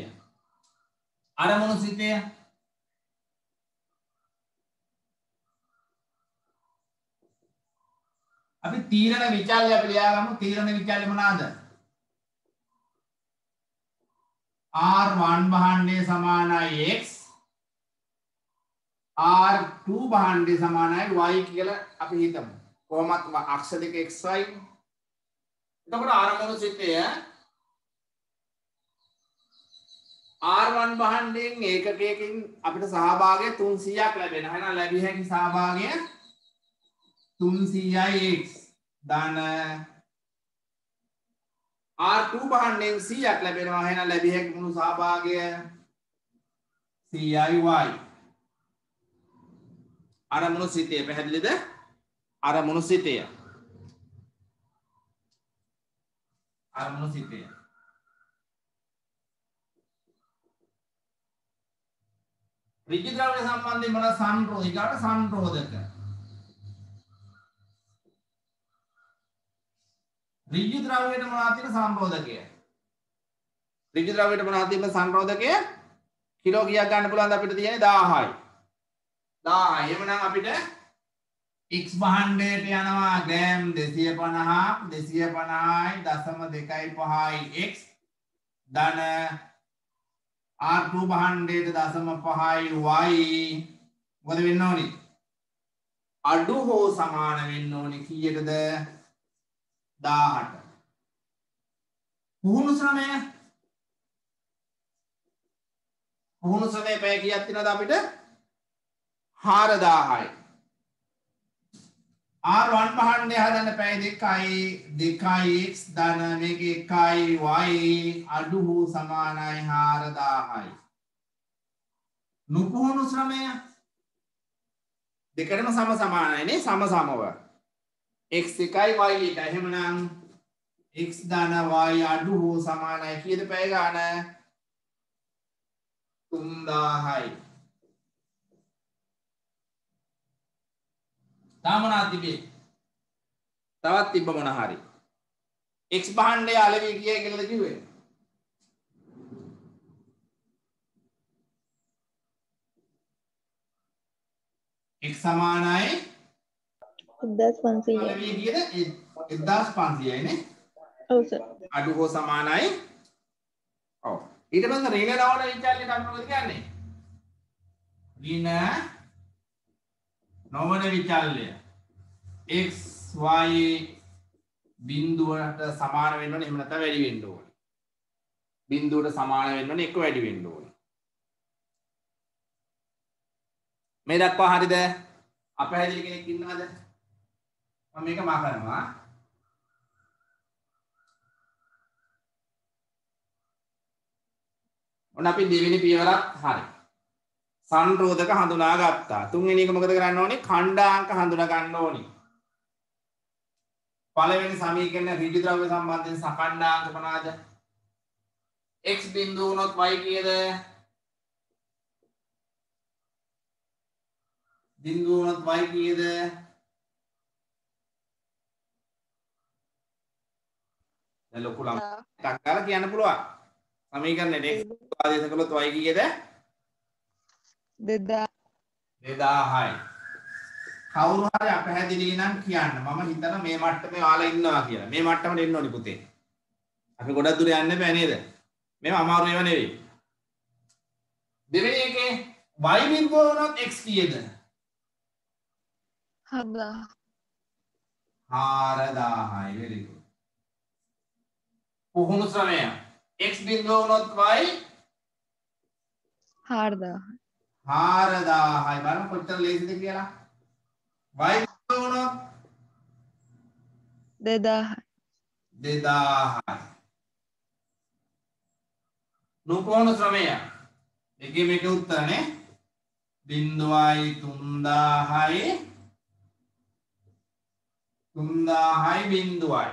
අපි තීරණ විචල්‍ය අපි ලියාගමු තීරණ විචල්‍ය මොනවාද R1 භාණ්ඩය සමානයි x R2 භාණ්ඩය සමානයි y කියලා අපි හිතමු කොහොමත් අක්ෂ දෙක xy එතකොට අරමුණු සිතය R1 භාණ්ඩයෙන් ඒකකයකින් අපිට සහභාගය 300ක් ලැබෙනවා එහෙනම් ලැබිය හැකි සහභාගය 300යි x ධන R2 භාණ්ඩයෙන් 100ක් ලැබෙනවා එහෙනම් ලැබිය හැකි මුළු සහභාගය 100යි y අරමුණු සිතය පැහැදිලිද අරමුණු සිතය ඍජු ද්‍රව්‍ය සම්බන්ධයෙන් මොන සංරෝධිකාට සංරෝධක ඍජු ද්‍රව්‍යයට මොනවද තියෙන සංරෝධකය ඍජු ද්‍රව්‍යයට මොනවද තියෙන සංරෝධකය කිලෝ කීයක් ගන්න පුළුවන්ද අපිට තියෙන්නේ 1000යි 1000යි එහෙනම් අපිට x භාණ්ඩයට යනවා ග්‍රෑම් 250යි 0.25යි ධන R2 භාණ්ඩයට 0.5යි y මොකද වෙන්න ඕනි අඩු හෝ සමාන වෙන්න ඕනි කීයටද 1000ට පුහුණු ශ්‍රමය පැය කීයක් තියෙනවද අපිට 4000යි R1 භාණ්ඩය හදන්න පැය 2x ධන මේක 1යි y අඩු හෝ සමානයි 4000යි නුපුහුණු ශ්‍රමය දෙකටම සමානයි නේ සමව x 1යි y 1යි එහෙමනම් x ධන y අඩු හෝ සමානයි කීයද පැය ගන්න 3000යි තාමනා තිබේ තවත් තිබ්බ මොන හරි x භාණ්ඩය අලෙවි කීයයි කියලාද කිව්වේ x සමානයි
1500යි.
අලෙවි කීයද 1500යි නේ
ඔව් සර්.
අඩු හෝ සමානයි ඔව් ඊට පස්සේ ඍණ ලවණ විචල්‍යයට අපි මොකද කියන්නේ ඍණ නොවන විචල්‍ය x y බිඳුවට සමාන වෙන්න ඕනේ එහෙම නැත්නම් වැඩි වෙන්න ඕනේ බිඳුවට සමාන වෙන්න ඕනේ එක වැඩි වෙන්න ඕනේ මේ දක්වා හරිද අපහැදිලි කෙනෙක් ඉන්නවද මම මේක මා කරනවා ඔන්න අපි දෙවෙනි පියවරත් හරි සංරෝධක හඳුනා ගත්තා. තුන්වෙනි එක මොකද කරන්න ඕනේ? ඛණ්ඩාංක හඳුනා ගන්න ඕනේ. පළවෙනි සමීකරණ ඍජු ද්‍රව්‍ය සම්බන්ධයෙන් සඛණ්ඩාංක මොනවාද? x බිඳුව වුණොත් y කීයද? බිඳුව වුණොත් y කීයද? දැන් ලොකු ළමයි ටක් ගාලා කියන්න පුළුවන්. සමීකරණේ x ආදේශ කළොත් y කීයද? 2000යි. කවුරු හරි අපහැදිලි නම් කියන්න. මම හිතන මේ මට්ටමේ ඔයාලා ඉන්නවා කියලා. මේ මට්ටමට එන්න ඕනි පුතේ. අපි ගොඩක් දුර යන්න බෑ නේද? මේව අමාරු ඒවා නෙවෙයි. දෙවෙනි එකේ y බිඳුව වුණොත් x කීයද? 4000යි. very good. පුහුණු ශ්‍රමය x බිඳුව වුණොත් y
4000.
4000යි බලන්න කොච්චර ලේසිද කියලා. y වුණොත්
2000.
2000යි. නූපෝණ ක්‍රමය. එකේ මේක උත්තරනේ 0.3000යි 3000යි බිංදුවයි.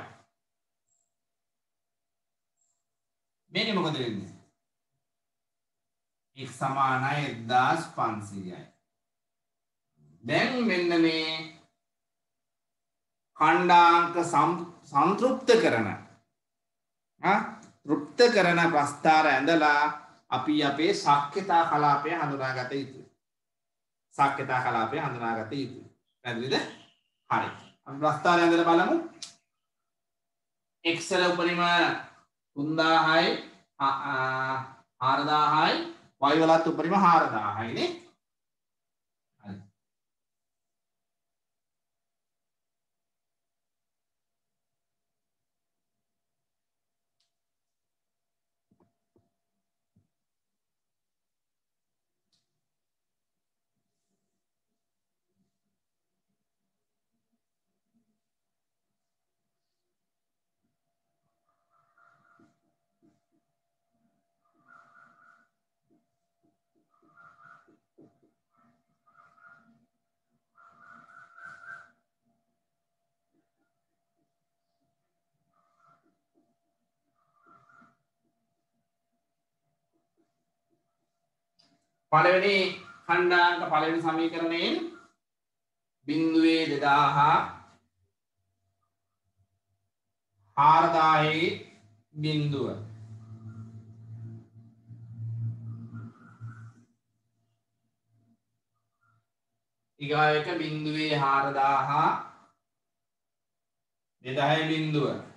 මේක මොකද වෙන්නේ? x සමානයි 1500යි. දැන් මෙන්න මේ खंडांक संतृप्त කරන තෘප්ත කරන ප්‍රස්ථාර ඇඳලා අපි අපේ ශක්්‍යතා කලාපය හඳුනාගත යුතුයි. ශක්්‍යතා කලාපය හඳුනාගත යුතුයි. පැහැදිලිද? හරි. අපි ප්‍රස්ථාරය ඇඳලා බලමු. x වල උපරිම 3000යි 4000යි y වලත් උපරිම 4000යි නේ. පළවෙනි खंडांक පළවෙනි සමීකරණයෙන් බිංදුවේ 2000 4000යි බිංදුව ඊගාව එක බිංදුවේ 4000 2000යි බිංදුව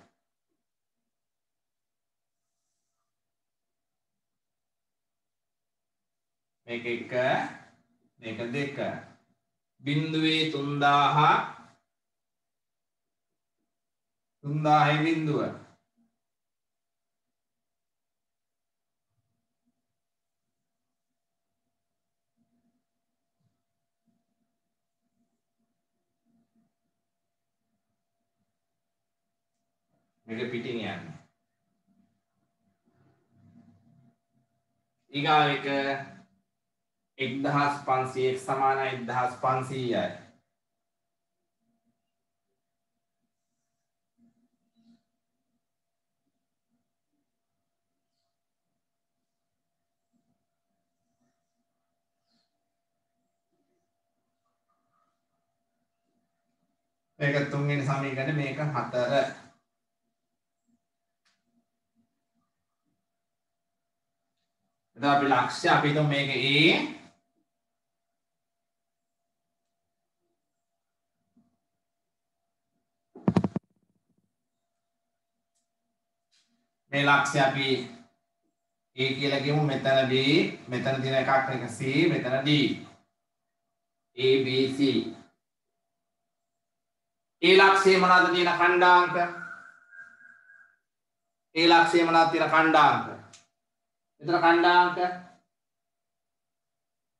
මේක 1 මේක 2 බිංදුවේ 3000 3000යි බිංදුව මේක පිටින් යන්නේ ඊගාව එක 1500 x සමානයි 1500යි මේක තුන්වෙනි සමීකරණය මේක 4 එතන අපි ලක්ෂ්‍ය අපි හිතමු මේක A මේ ලක්ෂ්‍ය අපි A කියලා කියමු මෙතන B මෙතන තියෙන එකක් එක C මෙතන D A B C ඒ ලක්ෂ්‍යය මොනවද තියෙන ඛණ්ඩාංක ඒ ලක්ෂ්‍යය මොනවද තියෙන ඛණ්ඩාංක මෙතන ඛණ්ඩාංක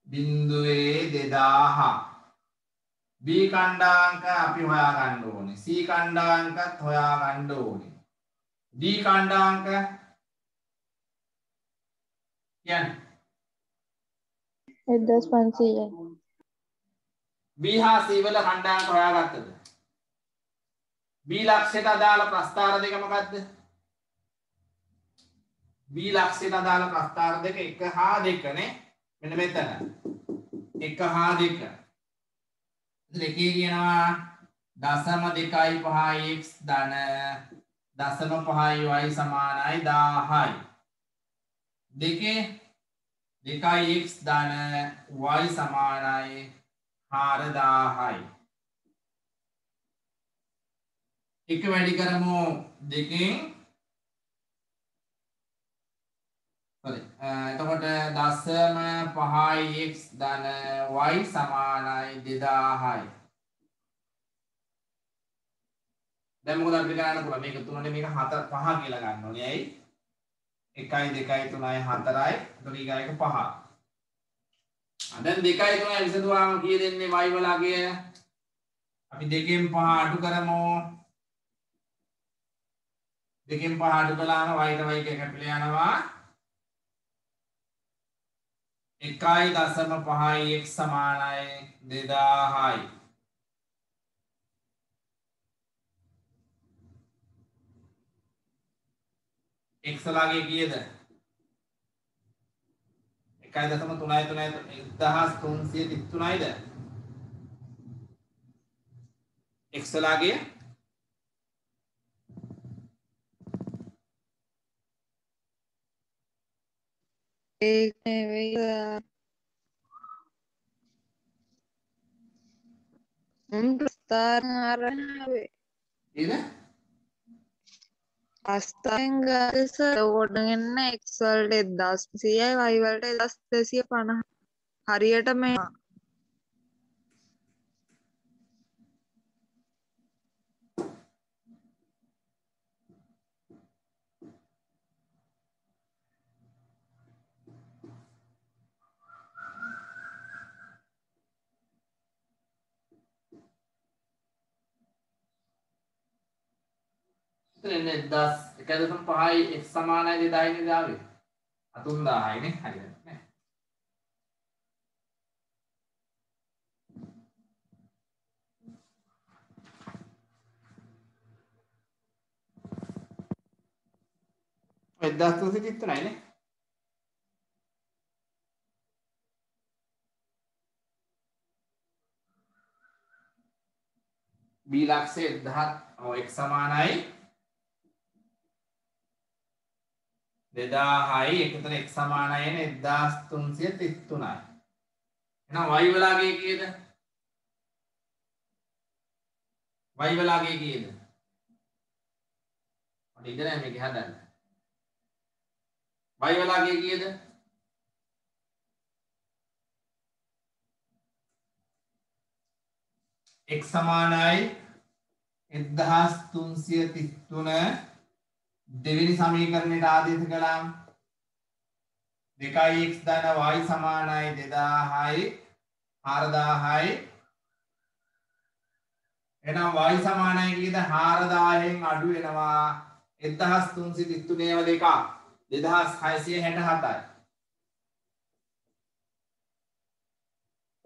බිංදුවේ 2000 B ඛණ්ඩාංක අපි හොයා ගන්න ඕනේ C ඛණ්ඩාංකත් හොයා ගන්න ඕනේ D ඛණ්ඩාංක කියන්නේ
1500යි.
B හා C වල ඛණ්ඩාංක හොයාගත්තද? B ලක්ෂයට අදාළ ප්‍රස්ථාර දෙක මොකද්ද? B ලක්ෂයට අදාළ ප්‍රස්ථාර දෙක 1 හා 2 නේ. මෙන්න මෙතන. 1 හා 2. ඉතින් එකේ කියනවා 0.25x ධන 0.5y සමානයි 1000යි. දෙකේ 2x ධන y සමානයි 4000යි. එක වැඩි කරමු දෙකෙන් එතකොට 0.5x ධන y සමානයි 2000යි. දැන් මොකද අපිට ගන්න පුළුවන් මේක 3 මේක 4 5 කියලා ගන්න ඕනේ. ඇයි? 1 2 3 4යි. එතකොට ඊගා එක 5. දැන් 2 3 විසඳුවාම කී දෙන්නේ y වල අගය? අපි 2කින් 5 අඩු කරමු. 2කින් 5 අඩු කළාම y ට y එක කැපිලා යනවා. 1.5 x සමානයි 2000යි. x ලාගේ කීයද? 1.333යිද? x ලාගේ
ඒක නෙවෙයි ප්‍රස්ථාරාවේ
ඊද?
ප්‍රස්ථාරෙන් ගාස ඕඩගෙන x වලට 1200යි y වලට 1250 හරියට මේ
1.5 x සමානයි 2000 නේ දාවේ. 3000යි නේ හරියට නේ. ඔය 1333යි නේ. b ලක්ෂයේ 1000 x සමානයි 2000යි එකතන x සමානයි නේ 1333යි. එහෙනම් y වලාගේ කීයද? y වලාගේ කීයද? මට ඉඳ නැහැ මේක හදන්න. y වලාගේ කීයද? x සමානයි 1333 දෙවෙනි සමීකරණයට ආදේශ කළාම 2x ධන y සමානයි 2000යි 4000යි. එහෙනම් y සමානයි කීයද? 4000න් අඩු වෙනවා 1333 ව දෙක 2667යි.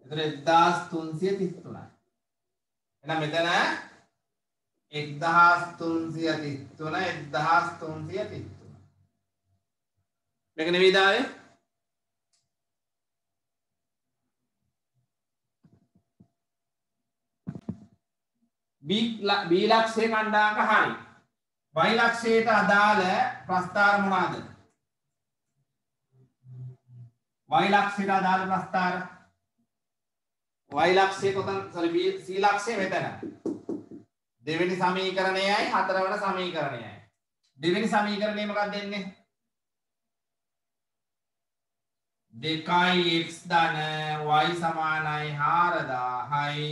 එතන 1333යි. එහෙනම් මෙතන 1333 මේක නෙවෙයි දාවේ? b ලක්ෂයේ ඛණ්ඩාංක හරි. y ලක්ෂයට අදාළ ප්‍රස්ථාර මොනවාද? y ලක්ෂයට අදාළ ප්‍රස්ථාර y ලක්ෂය කොතන sorry c ලක්ෂය මෙතන. දෙවෙනි සමීකරණයයි හතරවන සමීකරණයයි. දෙවෙනි සමීකරණය මොකක්ද දෙන්නේ? 2x ධන y සමානයි 4000යි.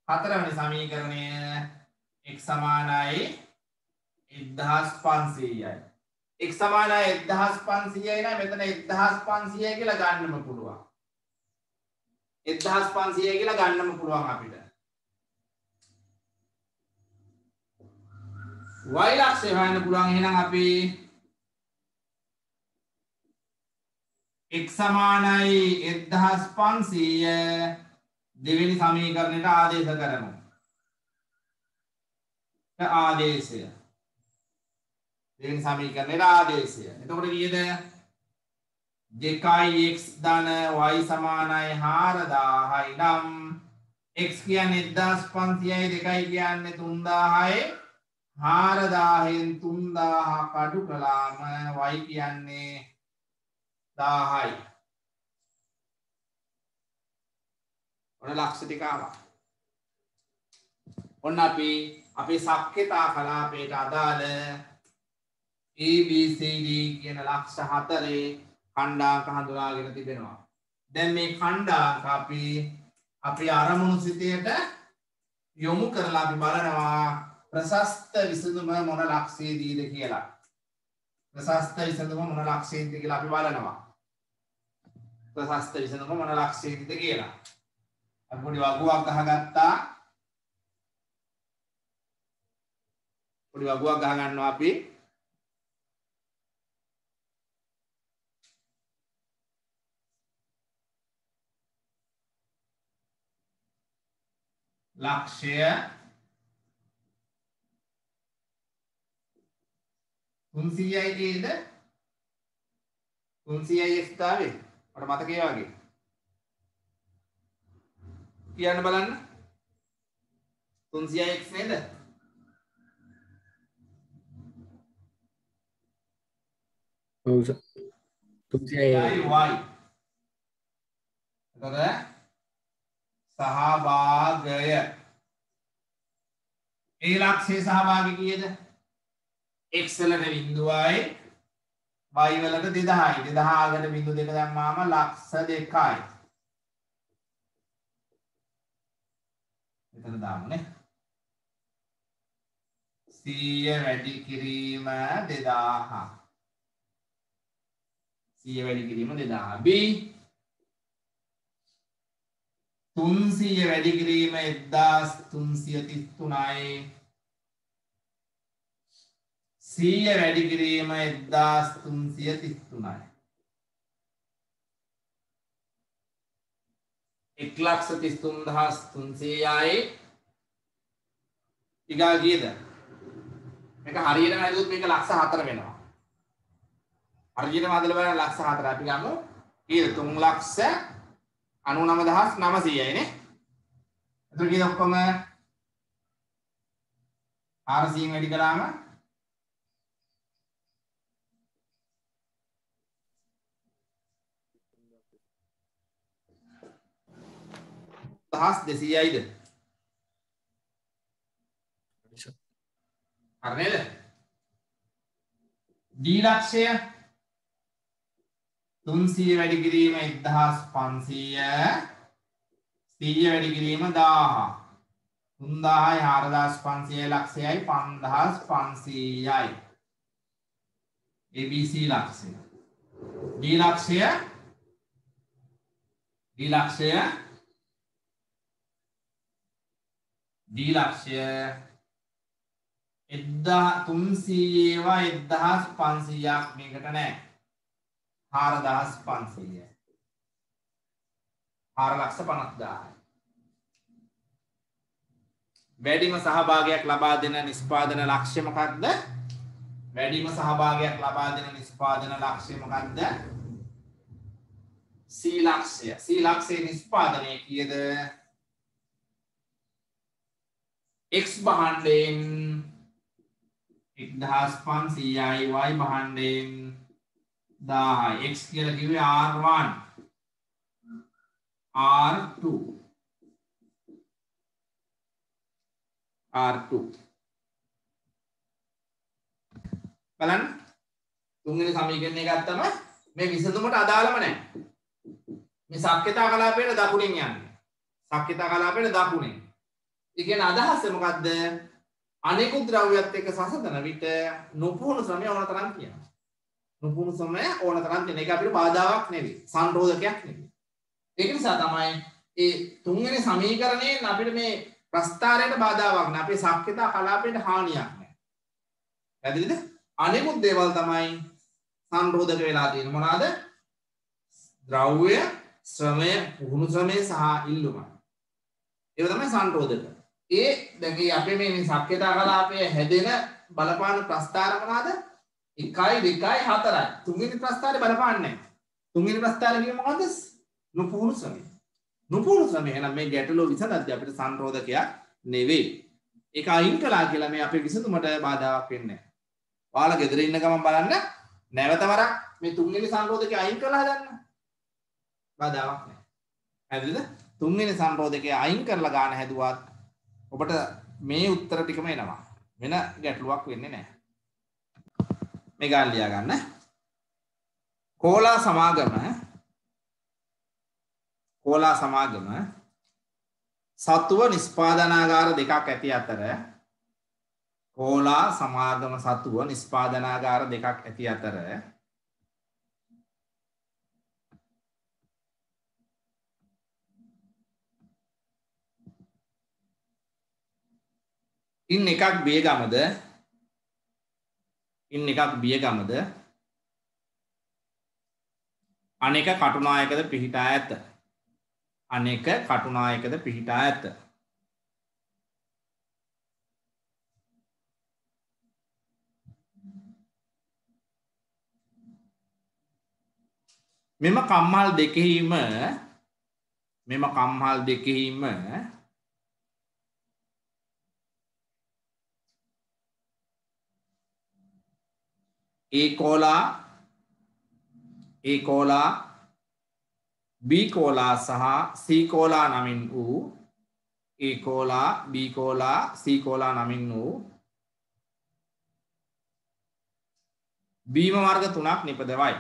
හතරවෙනි සමීකරණය x සමානයි 1500යි. x සමානයි 1500යි නම් මෙතන 1500යි කියලා ගන්නම පුළුවන්. 1500යි කියලා ගන්නම පුළුවන් අපිට. y ලක්ෂය හොයන්න පුළුවන්. එහෙනම් අපි x සමානයි 1500 දෙවෙනි සමීකරණයට ආදේශ කරමු. ආදේශය. දෙවෙනි සමීකරණයට ආදේශය. එතකොට කීයද? 2x ධන y සමානයි 4000යි නම් x කියන්නේ 1500යි 2යි කියන්නේ 3000යි 4000න් 3000 කඩු කළාම y කියන්නේ 1000යි. ඔන්න ලක්ෂ ටික ආවා. ඔන්න අපි අපේ ශක්්‍යතා කලාපයට අදාළ A B C D කියන ලක්ෂ 4 ඛණ්ඩාංක හඳුනාගෙන තිබෙනවා. දැන් මේ ඛණ්ඩාංක අපි අරමුණු සිතයට යොමු කරලා අපි බලනවා ප්‍රශස්ත විසඳුම මොන ලක්ෂයේදීද කියලා. ප්‍රශස්ත විසඳුම මොන ලක්ෂයේදීද කියලා අපි බලනවා. ප්‍රශස්ත විසඳුම මොන ලක්ෂයේදීද කියලා. අපි පොඩි වගුවක් ගහගත්තා. පොඩි වගුවක් ගහ ගන්නවා අපි. ලක්ෂය 300යි නේද? 300යි x තාවේ. මට මතකේ වගේ. කියන්න බලන්න. 300යි x නේද?
ඔව් සර්. 300යි
y. එතකොට සහභාගය. ඒ ලක්ෂයේ සහභාගී කීයද? x වලට 0යි y වලට 2000යි. 2000 කට 0.2 දැම්මාම ලක්ෂ 2යි. එතන දාමුනේ. 100 වැඩි කිරීම 2000. 100 වැඩි කිරීම 2000. b 300 වැඩි කිරීම 1333යි. 100 වැඩි කිරීම 1333යි. 1,33,300යි. ඊගා කීයද? මේක හරියටම හදුවොත් මේක ලක්ෂ 4 වෙනවා. හරියටම හදලා බලන්න ලක්ෂ 4 අපි ගමු. කීයද? 3,99,900යි නේ. එතකොට කීයද ඔක්කොම 400න් වැඩි කළාම 1200යිද? හරි නේද? D ලක්ෂය 300 වැඩි කිරීම 1500 100 වැඩි කිරීම 1000 3000යි 4500යි ලක්ෂයයි 5500යි ABC ලක්ෂය D ලක්ෂය 1300 1500ක් මේකට නෑ 4500යි 4,50,000යි වැඩිම සහභාගයක් ලබා දෙන නිෂ්පාදන ලක්ෂ්‍ය මොකක්ද? වැඩිම සහභාගයක් ලබා දෙන නිෂ්පාදන ලක්ෂ්‍ය මොකක්ද? C ලක්ෂය. C ලක්ෂයේ නිෂ්පාදනය කීයද? X භාණ්ඩයෙන් 1500යි y භාණ්ඩයෙන් 1000යි. X කියලා කිව්වේ R1 R2 R2 බලන්න තුන්වෙනි සමීකරණය ගත්තම මේ විසඳුමට අදාළම නැහැ. මේ ශක්්‍යතා කලාපයේ දකුණෙන් යන්නේ. ශක්්‍යතා කලාපයේ දකුණෙන්. ඒ කියන්නේ අදහස මොකද්ද? අනෙකුත් ද්‍රව්‍යات එක්ක සසඳන විට නොපුහුණු ශ්‍රමය ඕන තරම් කියනවා. නොපුහුණු ශ්‍රමය ඕන තරම් තියෙන. ඒක අපිට බාධාවක් නෙවෙයි. සංරෝධකයක් නෙවෙයි. ඒක නිසා තමයි ඒ තුන්වෙනි සමීකරණයෙන් අපිට මේ ප්‍රස්ථාරයට බාධාවක් නැහැ. අපේ ශක්්‍යතා කලාපයට හානියක් නැහැ. පැහැදිලිද? අනෙකුත් දේවල් තමයි සංරෝධක වෙලා තියෙන්නේ. මොනවාද? ද්‍රව්‍ය, ශ්‍රමය, පුහුණු ශ්‍රමය සහ ඉල්ලුම. ඒක තමයි සංරෝධක. ඒ දැන් අපේ මේ ශක්්‍යතා කලාපයේ හැදෙන බලපාන ප්‍රස්ථාර මොනවාද? 1 2 4යි. තුන්වෙනි ප්‍රස්ථාරේ බලපාන්නේ නැහැ. තුන්වෙනි ප්‍රස්ථාරේ කියන්නේ මොකද්ද? නුපුහුණු ශ්‍රමය. නුපුහුණු ශ්‍රමය එහෙනම් මේ ගැටලුව විසඳද්දී අපිට සංරෝධකයක් නෙවෙයි. ඒක අයින් කළා කියලා මේ අපේ විසඳුමට බාධාවක් වෙන්නේ නැහැ. ඔයාලා ගෙදර ඉන්න ගමන් බලන්න නැවත වරක් මේ තුන්වෙනි සංරෝධකය අයින් කළා හදන්න. බාධාවක් නැහැ. හරිද? තුන්වෙනි සංරෝධකය අයින් කරලා ගන්න හැදුවත් ඔබට මේ උත්තර ටිකම එනවා. වෙන ගැටලුවක් වෙන්නේ නැහැ. මේ ගාන ලියා ගන්න. කෝලා සමාගම සත්ව නිෂ්පාදනාගාර දෙකක් ඇති අතර කෝලා සමාගම සත්ව නිෂ්පාදනාගාර දෙකක් ඇති අතර ඉන් එකක් බියගමද අනෙක කටුනායකද පිහිටා ඇත. මෙම කම්හල් දෙකෙහිම A කෝලා B කෝලා සහ C කෝලා නමින් වූ A cola B cola C cola නමින් වූ බීම වර්ග තුනක් නිපදවයි.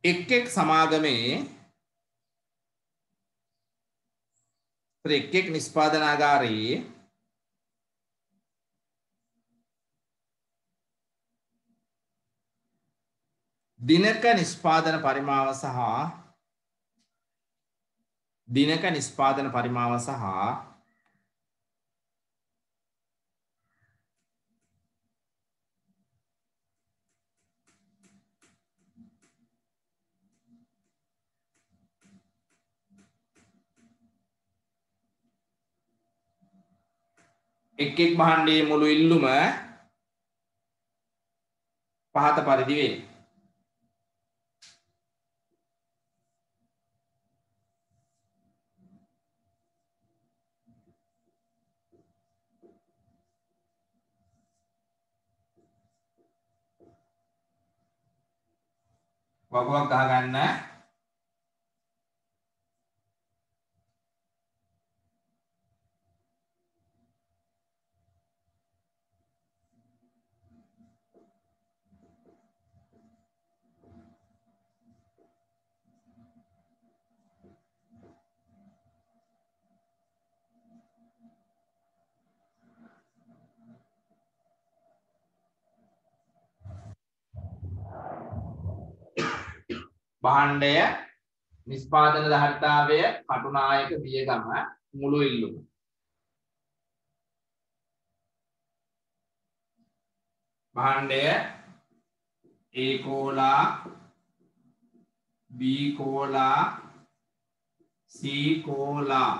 එක් සමාගමේ එක් නිෂ්පාදනාගාරයේ දිනක නිෂ්පාදන පරිමාව සහ එක් භාණ්ඩයේ මුළු ඉල්ලුම පහත පරිදි වේ. වගුවක් ගහගන්න. භාණ්ඩය නිෂ්පාදන ධාරිතාවය කටුනායක බියගම මුළු ඉල්ලුම. භාණ්ඩය A cola B cola C cola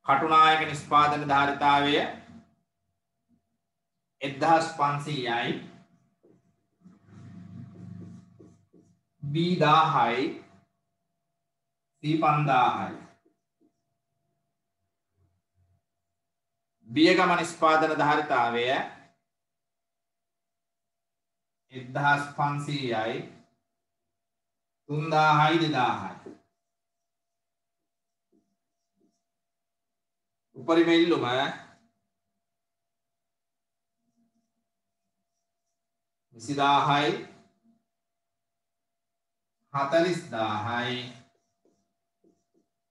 Katunayake නිෂ්පාදන ධාරිතාවය 1500යි B 1000යි C 5000යි. බියගම නිෂ්පාදන ධාරිතාවය 1500යි 3000යි 2000යි. උපරිම ඉල්ලුම 20000යි 40000යි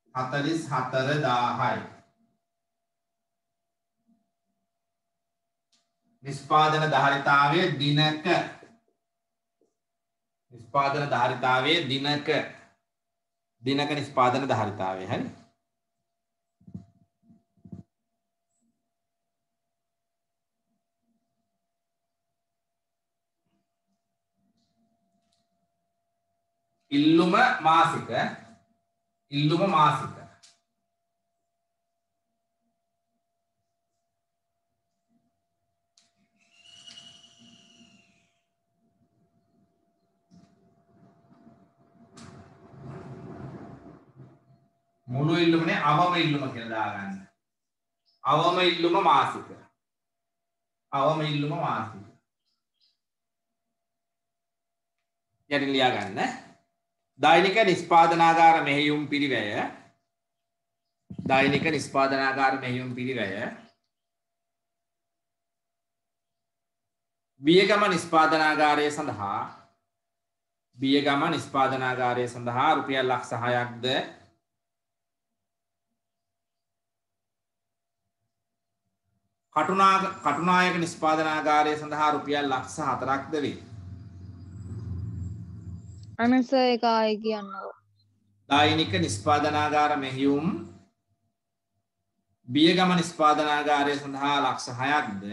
44000යි. නිෂ්පාදන ධාරිතාවය දිනක නිෂ්පාදන ධාරිතාවය හරි. ඉල්ලුම මාසික මුළු ඉල්ලුමනේ අවම ඉල්ලුම කියලා දාගන්න. අවම ඉල්ලුම මාසික. යටින් ලියා ගන්න. දෛනික නිෂ්පාදනාගාර මෙහෙයුම් පිරිවැය බියගම නිෂ්පාදනාගාරය සඳහා රුපියල් 6,00,000ක්ද කටුනායක නිෂ්පාදනාගාරය සඳහා රුපියල් 4,00,000ක්ද වේ.
අනස ඒක ආයෙ කියන්නකෝ.
දෛනික නිෂ්පාදනාගාර මෙහෙයුම් බියගම නිෂ්පාදනාගාරය සඳහා 6,00,000ක්ද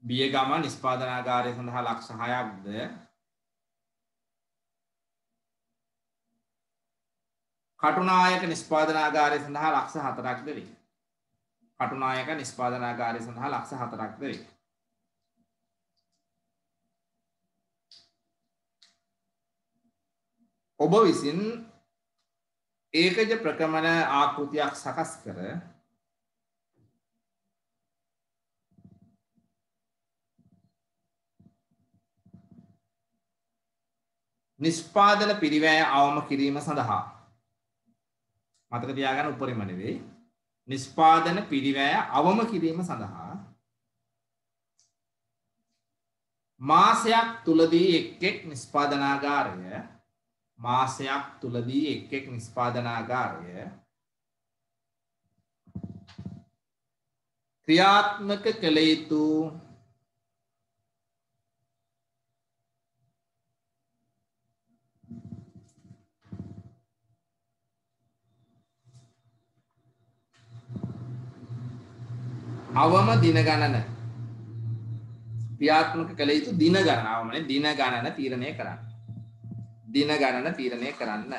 බියගම නිෂ්පාදනාගාරය සඳහා ලක්ෂ 6ක්ද කටුනායක නිෂ්පාදනාගාරය සඳහා ලක්ෂ 4ක්ද වේ. කටුනායක නිෂ්පාදනාගාරය සඳහා ලක්ෂ 4ක්ද වේ. ඔබ විසින් ඒකජ ප්‍රකමන ආකෘතියක් සකස් කර නිෂ්පාදන පිරිවැය අවම කිරීම සඳහා මතක තියාගන්න උපරිම නෙවෙයි නිෂ්පාදන පිරිවැය අවම කිරීම සඳහා මාසයක් තුලදී එක් නිෂ්පාදනාගාරය මාසයක් තුලදී එක් නිෂ්පාදනාගාරය ක්‍රියාත්මක කළ යුතු අවම දින ගණන ක්‍රියාත්මක කළ යුතු දින ගණන අවමනේ දින ගණන තීරණය කරන්න. දින ගණන තීරණය කරන්න.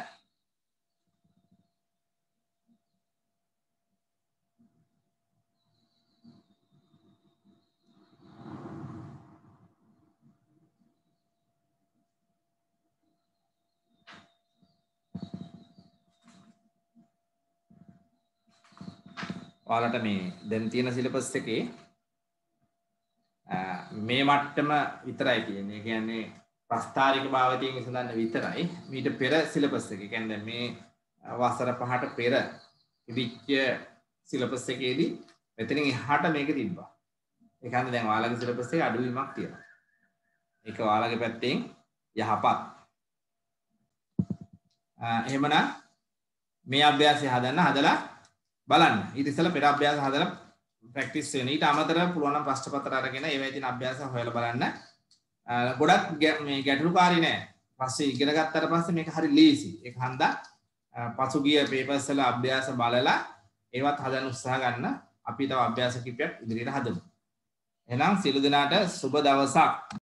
ඔයාලට මේ දැන් තියෙන සිලබස් එකේ මේ මට්ටම විතරයි තියෙන්නේ. ඒ කියන්නේ ප්‍රස්තාරික භාවිතයෙන් විසඳන්න විතරයි. මීට පෙර සිලබස් එක. ඒ කියන්නේ මේ වසර 5ට පෙර ඉදිච්ච සිලබස් එකේදී මෙතනින් එහාට මේක තිබ්බා. ඒක හන්ද දැන් ඔයාලගේ සිලබස් එකේ අඩුවීමක් තියෙනවා. ඒක ඔයාලගේ පැත්තෙන් යහපත්. එහෙමනම් මේ අභ්‍යාසය හදලා බලන්න. ඊට ඉස්සෙල්ලා පෙර අභ්‍යාස හදලා ප්‍රැක්ටිස් වෙන. ඊට අමතරව පුළුවන් නම් ප්‍රශ්න පත්‍ර අරගෙන ඒවැයි තියෙන අභ්‍යාස හොයලා බලන්න. ගොඩක් මේ ගැටලුකාරී නෑ. පස්සේ ඉගෙන ගත්තට පස්සේ මේක හරි ලීසි. ඒක හන්දා පසුගිය පේපර්ස් වල අභ්‍යාස බලලා ඒවත් හදන්න උත්සාහ ගන්න. අපි තව අභ්‍යාස කිහිපයක් ඉදිරියට හදමු. එහෙනම් සියලු දෙනාට සුබ දවසක්.